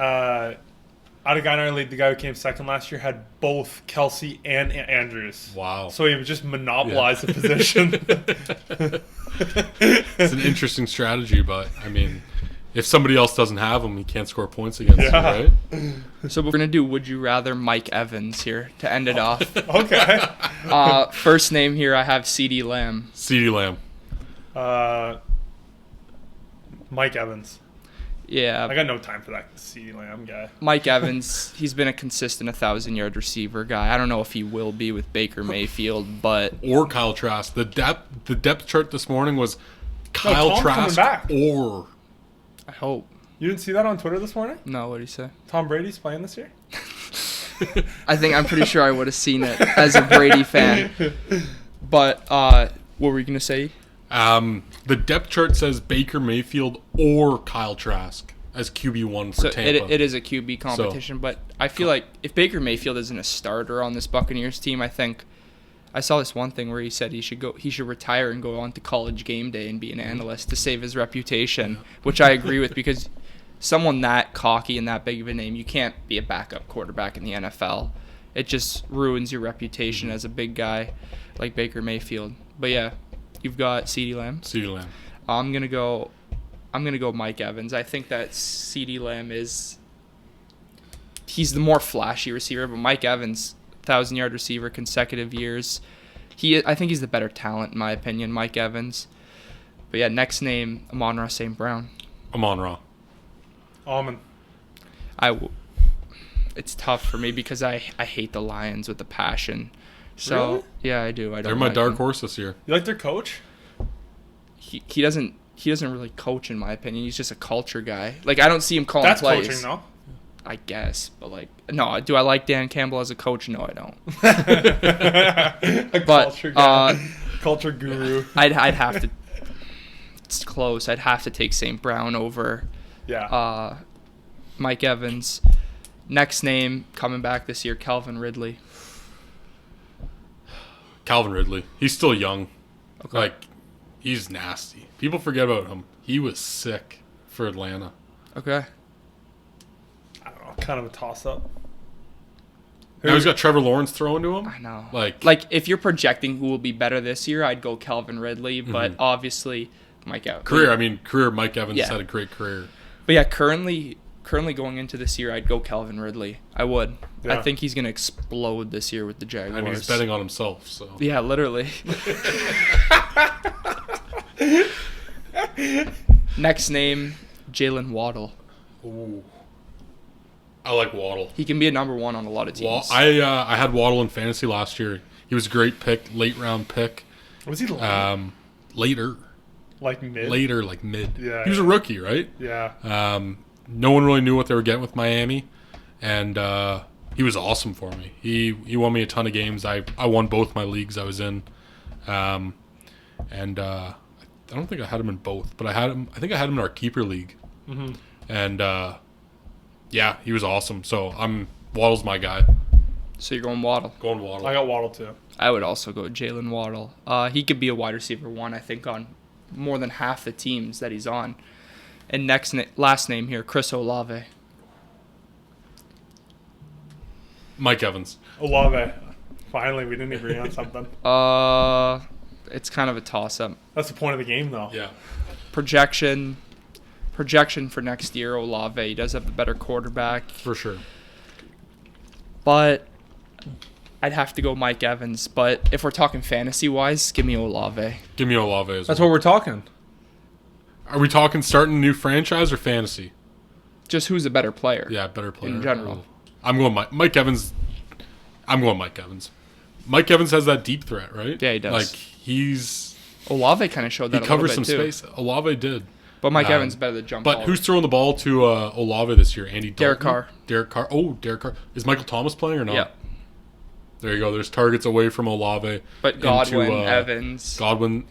Out of guy in our league, the guy who came second last year had both Kelsey and Andrews. Wow. So he would just monopolize the position. It's an interesting strategy, but I mean, if somebody else doesn't have him, he can't score points against you, right? So we're going to do Would You Rather Mike Evans here to end it off. Okay. First name here, I have CeeDee Lamb. CeeDee Lamb. Mike Evans. Yeah. I got no time for that CeeDee Lamb guy. Mike Evans, he's been a consistent 1,000-yard receiver guy. I don't know if he will be with Baker Mayfield, but Or Kyle Trask. The depth chart this morning was Kyle Tom's coming Trask back. or... I hope. You didn't see that on Twitter this morning? No, what did he say? Tom Brady's playing this year? I'm pretty sure I would have seen it as a Brady fan. But what were you going to say? The depth chart says Baker Mayfield or Kyle Trask as QB1 for So Tampa. it is a QB competition, but I feel like if Baker Mayfield isn't a starter on this Buccaneers team, I think I saw this one thing where he said he should retire and go on to College Game Day and be an analyst to save his reputation, which I agree with because someone that cocky and that big of a name, you can't be a backup quarterback in the NFL. It just ruins your reputation as a big guy like Baker Mayfield. But yeah, you've got CeeDee Lamb. CeeDee Lamb. I'm gonna go Mike Evans. I think that CeeDee Lamb he's the more flashy receiver, but Mike Evans, 1,000-yard receiver, consecutive years. I think he's the better talent in my opinion, Mike Evans. But yeah, next name, Amon-Ra St. Brown. Amon-Ra. Almond. It's tough for me because I hate the Lions with a passion. So Really? yeah, I do. I don't. They're my like dark him. horse this year. You like their coach? He doesn't really coach in my opinion. He's just a culture guy. Like I don't see him calling That's plays. coaching, no? I guess, but like, no. Do I like Dan Campbell as a coach? No, I don't. A But culture guy. Culture guru. I'd have to. It's close. I'd have to take St. Brown over Yeah. Mike Evans. Next name coming back this year, Calvin Ridley. Calvin Ridley. He's still young. Okay. Like, he's nasty. People forget about him. He was sick for Atlanta. Okay. I don't know. Kind of a toss-up. Now he's got Trevor Lawrence throwing to him. I know. Like if you're projecting who will be better this year, I'd go Calvin Ridley, but obviously Mike Evans. career Mike Evans Yeah. had a great career. But yeah, currently currently going into this year, I'd go Calvin Ridley. I would. Yeah. I think he's going to explode this year with the Jaguars. And he's betting on himself, so. Yeah, literally. Next name, Jalen Waddle. Ooh. I like Waddle. He can be a number one on a lot of teams. I had Waddle in fantasy last year. He was a great pick, late round pick. Was he late? Later. Like mid? Later, like mid. Yeah. He was a rookie, right? Yeah. No one really knew what they were getting with Miami, and he was awesome for me. He won me a ton of games. I won both my leagues I was in, and I don't think I had him in both, but I think I had him in our keeper league, and yeah, he was awesome. So Waddle's my guy. So you're going Waddle. Going Waddle. I got Waddle too. I would also go Jalen Waddle. He could be a wide receiver one, I think, on more than half the teams that he's on. And last name here, Chris Olave. Mike Evans. Olave. Finally, we didn't agree on something. It's kind of a toss-up. That's the point of the game, though. Yeah. Projection for next year, Olave. He does have a better quarterback. For sure. But I'd have to go Mike Evans. But if we're talking fantasy-wise, give me Olave. Give me Olave as That's well. what we're talking. Are we talking starting a new franchise or fantasy? Just who's a better player. Yeah, better player. In general. I'm going Mike Evans. I'm going Mike Evans. Mike Evans has that deep threat, right? Yeah, he does. Like, Olave kind of showed that he a little covers bit some too. space. Olave did. But Mike Evans better than jump But ball. who's throwing the ball to Olave this year? Andy Dalton? Derek Carr. Derek Carr. Oh, Derek Carr. Is Michael Thomas playing or not? Yeah. There you go. There's targets away from Olave. But Godwin, into, Evans. Godwin,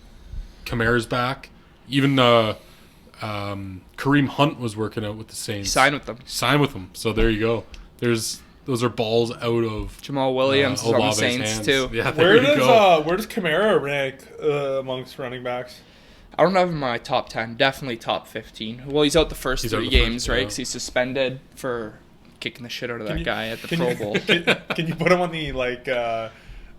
Kamara's back. Even Kareem Hunt was working out with the Saints. Sign with them. Sign with them. So there you go. Those are balls out of Jamal Williams is on the Olave's Saints hands. too. Yeah, there you go. Where does Kamara rank amongst running backs? I don't have him in my top 10. Definitely top 15. Well, he's out the first He's out three the games, first, right? yeah. Because he's suspended for kicking the shit out of that guy at the Pro Bowl. Can you put him on the IR,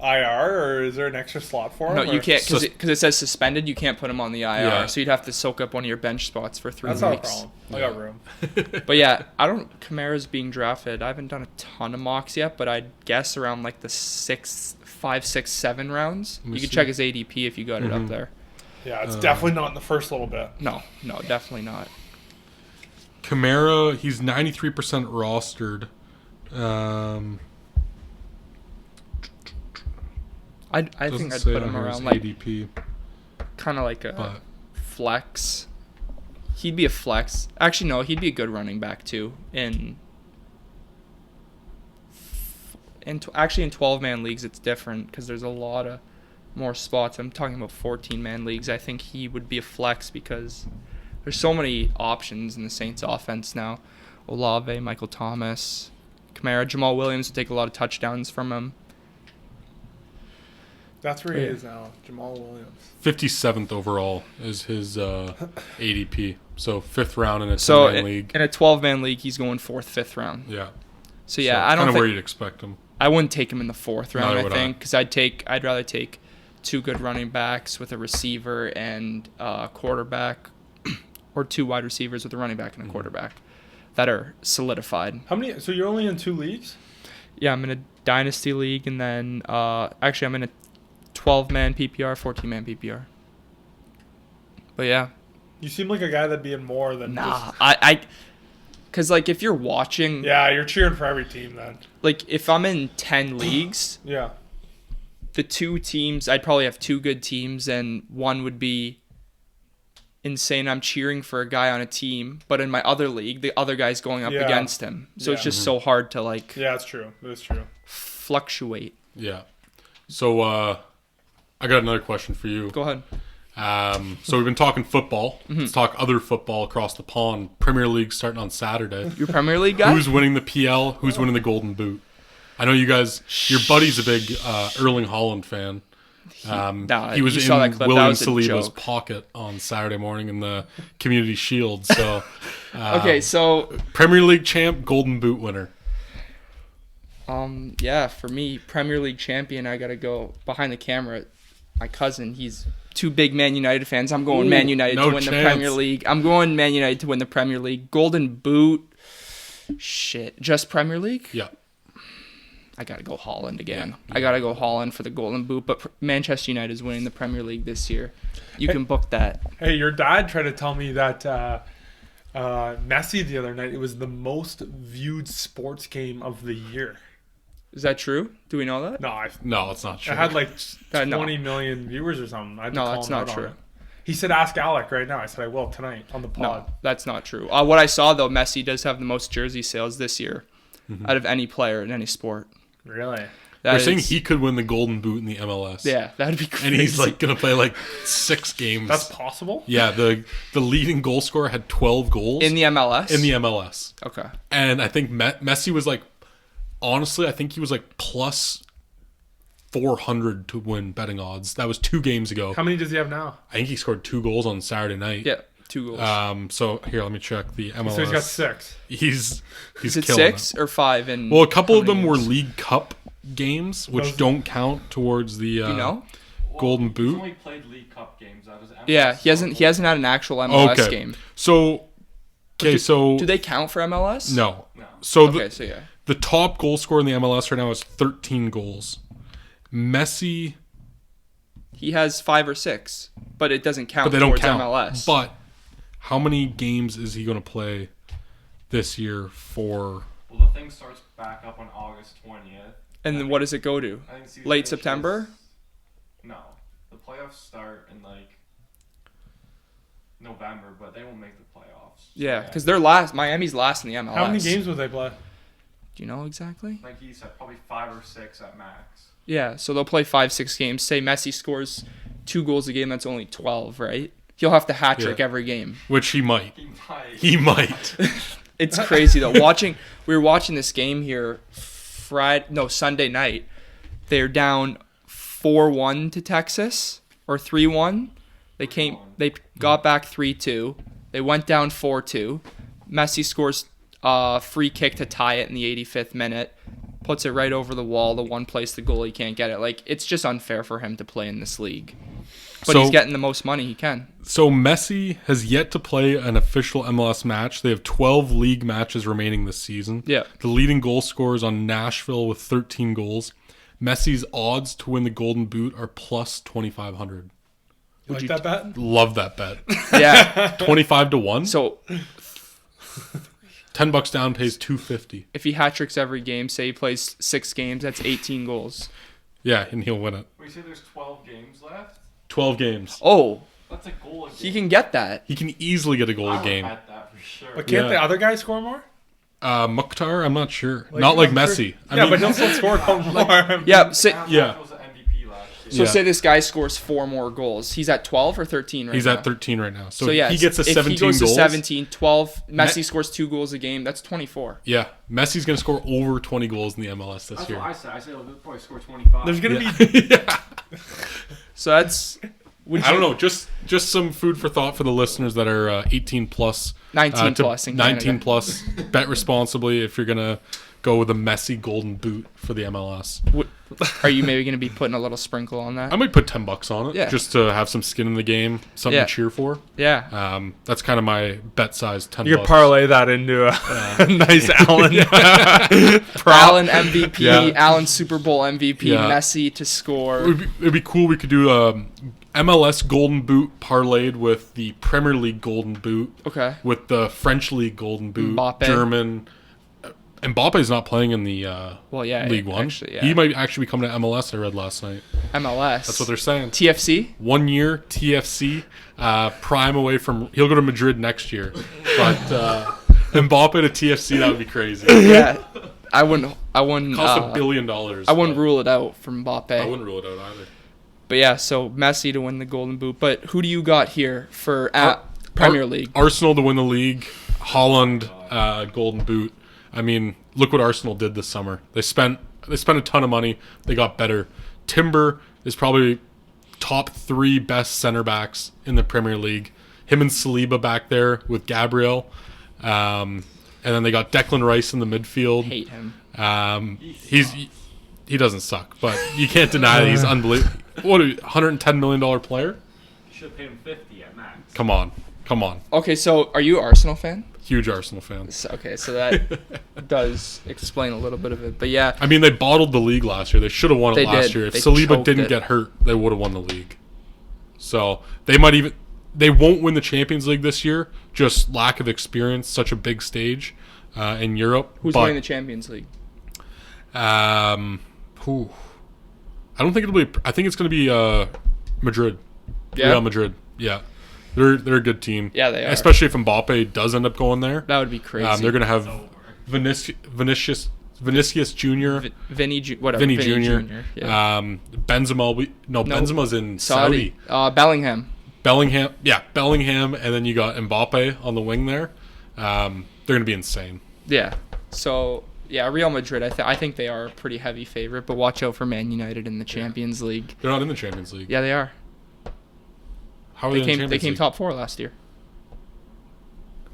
or is there an extra slot for him? No, you or? can't because it says suspended. You can't put him on the IR, Yeah. so you'd have to soak up one of your bench spots for 3 That's not a weeks. problem. I got room. But yeah, Kamara's being drafted. I haven't done a ton of mocks yet, but I'd guess around like the 5, 6, 7 rounds. Let me You can see. check his ADP if you got it up there. Yeah, it's definitely not in the first little bit. No, definitely not. Kamara, he's 93% rostered. I Doesn't think I'd say put on him here around his like ADP, kind of like a but flex. He'd be a flex. Actually, no, he'd be a good running back too. Actually, in 12-man leagues, it's different because there's a lot of more spots. I'm talking about 14-man leagues. I think he would be a flex because there's so many options in the Saints offense now. Olave, Michael Thomas, Kamara, Jamal Williams would take a lot of touchdowns from him. That's where he is now, Jamal Williams. 57th overall is his ADP. So 5th round in a 10-man So league. in a 12-man league, he's going 4th, 5th round. Yeah. So yeah, I don't kind of think where you'd expect him. I wouldn't take him in the 4th round. Neither I would think because I'd rather take 2 good running backs with a receiver and a quarterback, or 2 wide receivers with a running back and a quarterback that are solidified. How many? So you're only in 2 leagues? Yeah, I'm in a dynasty league, and then actually I'm in a 12-man PPR, 14-man PPR. But yeah, You seem like a guy that'd be in more than nah, just... because like if you're watching, Yeah, you're cheering for every team then. like if I'm in 10 leagues, Yeah. the 2 teams, I'd probably have 2 good teams, and one would be insane. I'm cheering for a guy on a team, but in my other league, the other guy's going up Yeah. against him. So it's Yeah. just so hard to like Yeah, it's true. It's true. fluctuate. Yeah. So I got another question for you. Go ahead. So we've been talking football. Mm-hmm. Let's talk other football across the pond. Premier League starting on Saturday. Your Premier League guy? Who's winning the PL? Who's winning the Golden Boot? I know you guys. Your buddy's a big Erling Haaland fan. He was you in saw that clip. That William was a Saliba's joke. pocket on Saturday morning in the Community Shield. So Okay, so Premier League champ, Golden Boot winner. yeah, for me, Premier League champion, I gotta go behind the camera. My cousin, he's 2 big Man United fans. I'm going Ooh, Man United no to win the chance. Premier League. I'm going Man United to win the Premier League. Golden Boot. Shit. Just Premier League? Yeah. I got to go Holland again. Yeah. I got to go Holland for the Golden Boot. But Manchester United is winning the Premier League this year. You can book that. Hey, your dad tried to tell me that Messi the other night, it was the most viewed sports game of the year. Is that true? Do we know that? No, it's not true. It had like No. 20 million viewers or something. I had to No, call that's him not out on true. it. He said, ask Alec right now. I said, I will tonight on the pod. No, that's not true. What I saw, though, Messi does have the most jersey sales this year out of any player in any sport. Really? They're saying he could win the Golden Boot in the MLS. Yeah, that'd be crazy. And he's like going to play like 6 games. That's possible? Yeah, the leading goal scorer had 12 goals. in the MLS? In the MLS. Okay. And I think Messi was like, honestly, I think he was like plus 400 to win betting odds. That was 2 games ago. How many does he have now? I think he scored 2 goals on Saturday night. Yeah, 2 goals. So here, let me check the MLS. So he's got 6. He's Is it killing 6 or 5? In Well, a couple how of them many were games? League Cup games, which Those- don't count towards the Do you know? Golden Boot. He's only played League Cup games. That is MLS Yeah, he hasn't had an actual MLS Okay. game. So, so Do they count for MLS? no. No. So Okay, so yeah. the top goal scorer in the MLS right now is 13 goals. Messi, He has 5 or 6, but it doesn't count but they don't towards count. MLS. But how many games is he going to play this year for? Well, the thing starts back up on August 20th. and then what does it go to? I think the season Late finishes- September? No. The playoffs start in like November, but they won't make the playoffs. Yeah, because they're last. Miami's last in the MLS. How many games will they play? Do you know exactly? Like he said, probably 5 or 6 at max. Yeah, so they'll play 5-6 games. Say Messi scores 2 goals a game, that's only 12, right? He'll have to hat trick Yeah. every game. Which he might. He might. He might. It's crazy though. We were watching this game here Sunday night. They're down 4-1 to Texas or 3-1. They got back 3-2. They went down 4-2. Messi scores a free kick to tie it in the 85th minute. Puts it right over the wall, the one place the goalie can't get it. Like, it's just unfair for him to play in this league. But So- he's getting the most money he can. So Messi has yet to play an official MLS match. They have 12 league matches remaining this season. Yeah. The leading goal scorers on Nashville with 13 goals. Messi's odds to win the Golden Boot are plus 2,500. You like that bet? Love that bet. Yeah. 25 to 1. So $10 down pays 250. if he hat tricks every game, say he plays 6 games, that's 18 goals. Yeah, and he'll win it. We say there's 12 games left. 12 games. Oh, That's a goal a game. he can get that. He can easily get a goal I a would game. bet that for sure. But can't Yeah. the other guys score more? Mukhtar, I'm not sure. Not like I'm sure- Messi. I Yeah, mean, but he'll still score a couple more. Yeah, say, Yeah. Was the MVP last year. so Yeah. say this guy scores 4 more goals. He's at 12 or 13 right he's now? at 13 right now. So, So yeah, he gets a 17 if he goes goals. to 17, 12, Messi scores 2 goals a game, that's 24. Yeah, Messi's going to score over 20 goals in the MLS this That's year. what I said. I said he'll probably score 25. There's gonna Yeah. be So that's I don't know. Just some food for thought for the listeners that are 18 plus. 19 to plus in 19 Canada. plus. Bet responsibly if you're gonna go with a Messi Golden Boot for the MLS. Are you maybe going to be putting a little sprinkle on that? I might put $10 on it Yeah. just to have some skin in the game, something Yeah. to cheer for. Yeah. That's kind of my bet size. $10. you could parlay that into a nice Allen. Allen MVP, Yeah. Allen Super Bowl MVP, Yeah. Messi to score. It'd be cool. We could do MLS Golden Boot parlayed with the Premier League Golden Boot, Okay. with the French League Golden Boot, Mbappe. German. Mbappe's not playing in the Well, yeah, League One. actually, yeah. He might actually be coming to MLS. I read last night. MLS. That's what they're saying. TFC? 1 year TFC, prime away from. He'll go to Madrid next year, but Mbappe to TFC, that would be crazy. Yeah. I wouldn't. Cost $1 billion. I wouldn't rule it out from Mbappe. I wouldn't rule it out either. But yeah, so Messi to win the Golden Boot. But who do you got here for Premier League? Arsenal to win the league. Holland Golden Boot. I mean, look what Arsenal did this summer. They spent a ton of money. They got better. Timber is probably top 3 best center backs in the Premier League. Him and Saliba back there with Gabriel. And then they got Declan Rice in the midfield. Hate him. He doesn't suck, but you can't deny that he's unbelievable. What, $110 million player? You should have paid him 50 at max. Come on. Come on. Okay, so are you an Arsenal fan? Huge Arsenal fan. Okay, so that does explain a little bit of it. But yeah, I mean, they bottled the league last year. They should have won it They last did. year. If They Saliba choked didn't it. get hurt, they would have won the league. So they won't win the Champions League this year. Just lack of experience, such a big stage in Europe. who's winning the Champions League? Who? I don't think it'll be. I think it's going to be Madrid. Yeah? Real Madrid. Yeah, they're a good team. Yeah, they are. Especially if Mbappe does end up going there. That would be crazy. They're going to have Vinicius Jr. Vinny Jr. Vinny Jr. Yeah. Benzema. Benzema's in Saudi. Bellingham. Bellingham, and then you got Mbappe on the wing there. They're going to be insane. Yeah. So yeah, Real Madrid. I think they are a pretty heavy favorite, but watch out for Man United in the Champions League. They're not in the Champions League. Yeah, they are. How are They they in the came. Champions They came League? top 4 last year.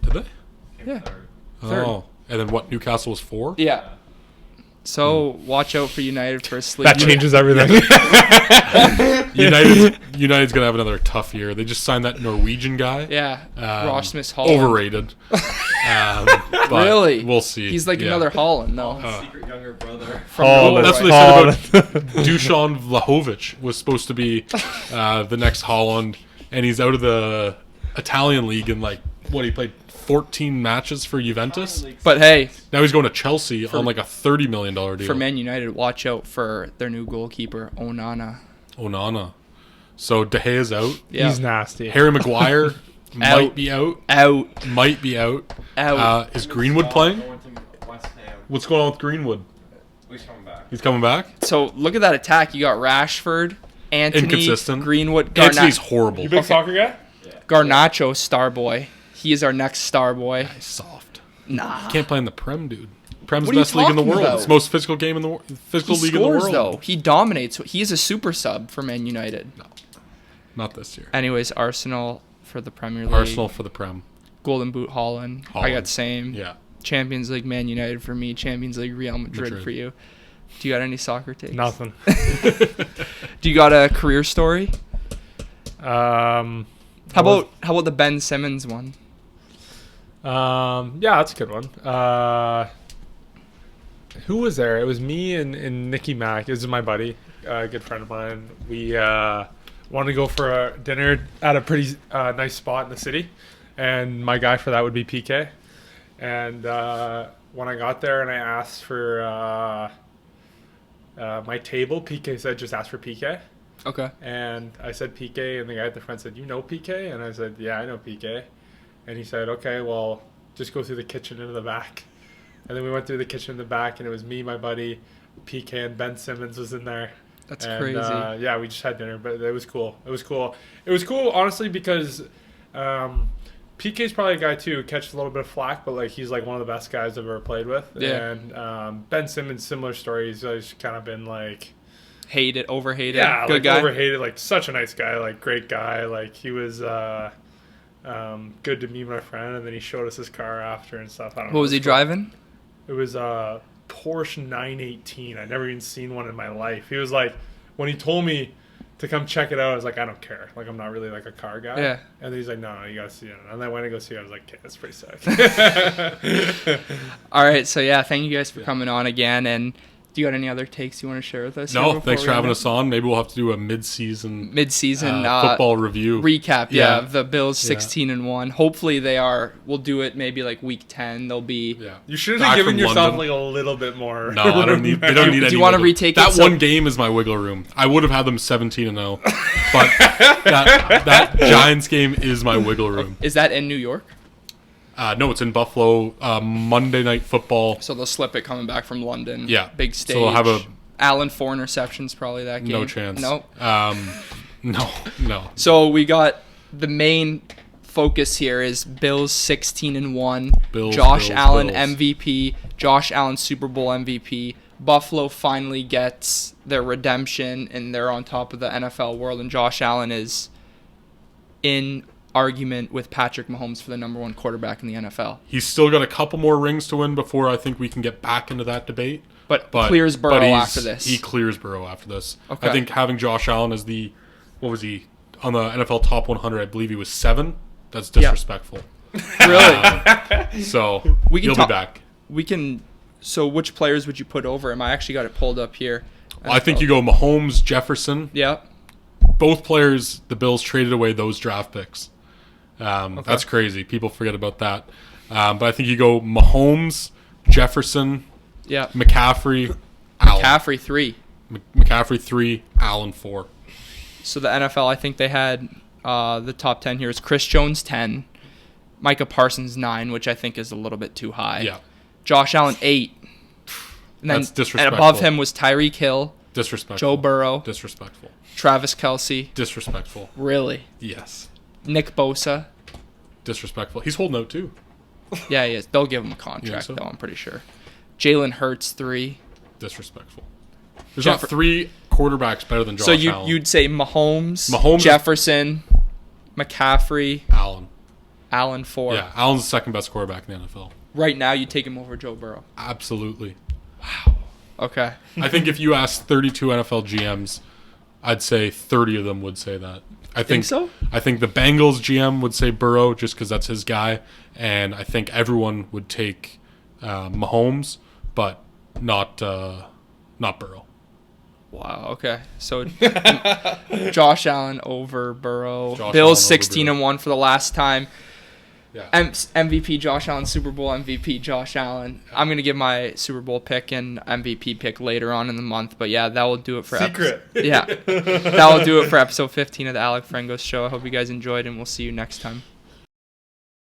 Did they? Yeah. Third. Oh, and then what? Newcastle was 4. Yeah. So watch out for United for a sleep. That changes everything. United's gonna have another tough year. They just signed that Norwegian guy. Yeah. Rasmus Holland. Overrated. But Really? We'll see. He's like Yeah. another Holland, though. Secret younger brother. From Well, Norway. that's what they said about Dusan Vlahovic was supposed to be the next Holland, and he's out of the Italian league in he played 14 matches for Juventus. But hey, Now he's going to Chelsea on like a $30 million deal. for Man United, watch out for their new goalkeeper, Onana. Onana. So De Gea's out. Yeah. He's nasty. Harry Maguire might be out. Out. Might be out. Out. Is Greenwood playing? Going to West Ham. What's going on with Greenwood? He's coming back. He's coming back? So look at that attack. You got Rashford, Anthony, Inconsistent. Greenwood, Anthony's horrible. You big soccer guy? Garnacho, star boy. He is our next star boy. He's soft. Nah. Can't play in the Prem, dude. Prem's What the are you best league in the talking world. about? It's the most physical game in the physical He league in the scores, world. though. He dominates. He is a super sub for Man United. Not this year. Anyways, Arsenal for the Premier League. Arsenal for the Prem. Golden Boot, Holland. I got same. Yeah. Champions League, Man United for me. Champions League, Real Madrid for you. Do you got any soccer takes? Nothing. Do you got a career story? How How about the Ben Simmons one? Yeah, that's a good one. Who was there? It was me and Nicky Mack. This is my buddy, a good friend of mine. We wanted to go for a dinner at a pretty nice spot in the city, and my guy for that would be PK. And when I got there and I asked for my table, PK said just ask for PK. Okay. And I said PK, and the guy at the front said, "You know PK?" And I said, "Yeah, I know PK." And he said, "Okay, well, just go through the kitchen into the back." And then we went through the kitchen in the back, and it was me, my buddy, PK, and Ben Simmons was in there. That's And, crazy. yeah, we just had dinner, but it was cool. It was cool. It was cool, honestly, because PK's probably a guy, too, who catches a little bit of flack, but, like, he's, like, one of the best guys I've ever played with. Yeah. And Ben Simmons, similar story. He's always kind of been, like... Hated, overhated. Yeah, Good like guy. overhated, like such a nice guy, like great guy. Like he was good to me and my friend, and then he showed us his car after and stuff. I don't know. What was he driving? It was a Porsche 918. I'd never even seen one in my life. He was like, when he told me to come check it out, I was like, I don't care. Like I'm not really like a car guy. Yeah. And then he's like, no, you gotta see it. And then when I go see it, I was like, okay, that's pretty sick. All right, so yeah, thank you guys for coming on again. And do you got any other takes you want to share with us? No, thanks for having us on. Maybe we'll have to do a mid-season Mid-season football review. recap. Yeah. Yeah, the Bills 16-1. Hopefully they are. We'll do it maybe like week 10. They'll be. Yeah. You should Back have given from yourself London. like a little bit more. No, I don't need. They don't need. Do any you wanna wiggle. retake it? that So- one game? Is my wiggle room. I would have had them 17-0, but that Giants game is my wiggle room. Is that in New York? No, it's in Buffalo. Monday Night Football. So they'll slip it coming back from London. Yeah. Big stage. So they'll have a Allen 4 interceptions probably that game. no chance. Nope. No. So we got the main focus here is Bills 16-1. Bills, Josh Bills, Allen Bills. MVP. Josh Allen Super Bowl MVP. Buffalo finally gets their redemption and they're on top of the NFL world. And Josh Allen is in argument with Patrick Mahomes for the number 1 quarterback in the NFL. He's still got a couple more rings to win before I think we can get back into that debate. But clears Burrow after this. He clears Burrow after this. Okay. I think having Josh Allen as what was he, on the NFL top 100, I believe he was 7 That's disrespectful. Really? So We can he'll talk- be back. So which players would you put over him? I actually got it pulled up here. I think you go Mahomes, Jefferson. Yeah. Both players, the Bills traded away those draft picks. That's crazy. People forget about that. But I think you go Mahomes, Jefferson, Yeah. McCaffrey, Allen. McCaffrey 3. McCaffrey 3, Allen 4. So the NFL, I think they had the top 10 here is Chris Jones 10, Micah Parsons 9, which I think is a little bit too high. Yeah. Josh Allen 8. And then That's disrespectful. And above him was Tyreek Hill, Disrespectful. Joe Burrow, Disrespectful. Travis Kelce. Disrespectful. Really? Yes. Nick Bosa. Disrespectful. He's holding out too. Yeah, he is. They'll give him a contract, so? though, I'm pretty sure. Jalen Hurts 3. Disrespectful. There's not 3 quarterbacks better than Josh So Allen. you'd say Mahomes, Mahomes- Jefferson, McCaffrey, Allen 4. Yeah, Allen's the second best quarterback in the NFL. Right now, you take him over Joe Burrow. Absolutely. Okay. I think if you asked 32 NFL GMs, I'd say 30 of them would say that. I think so? I think the Bengals GM would say Burrow just because that's his guy, and I think everyone would take Mahomes, but not Burrow. Wow. Okay. So Josh Allen over Burrow. Josh Bills Allen over 16-1 for the last time. Yeah. MVP Josh Allen, Super Bowl MVP Josh Allen. I'm gonna give my Super Bowl pick and MVP pick later on in the month, but yeah, that will do it for Secret. that will do it for episode 15 of the Alec Frengos Show. I hope you guys enjoyed, and we'll see you next time.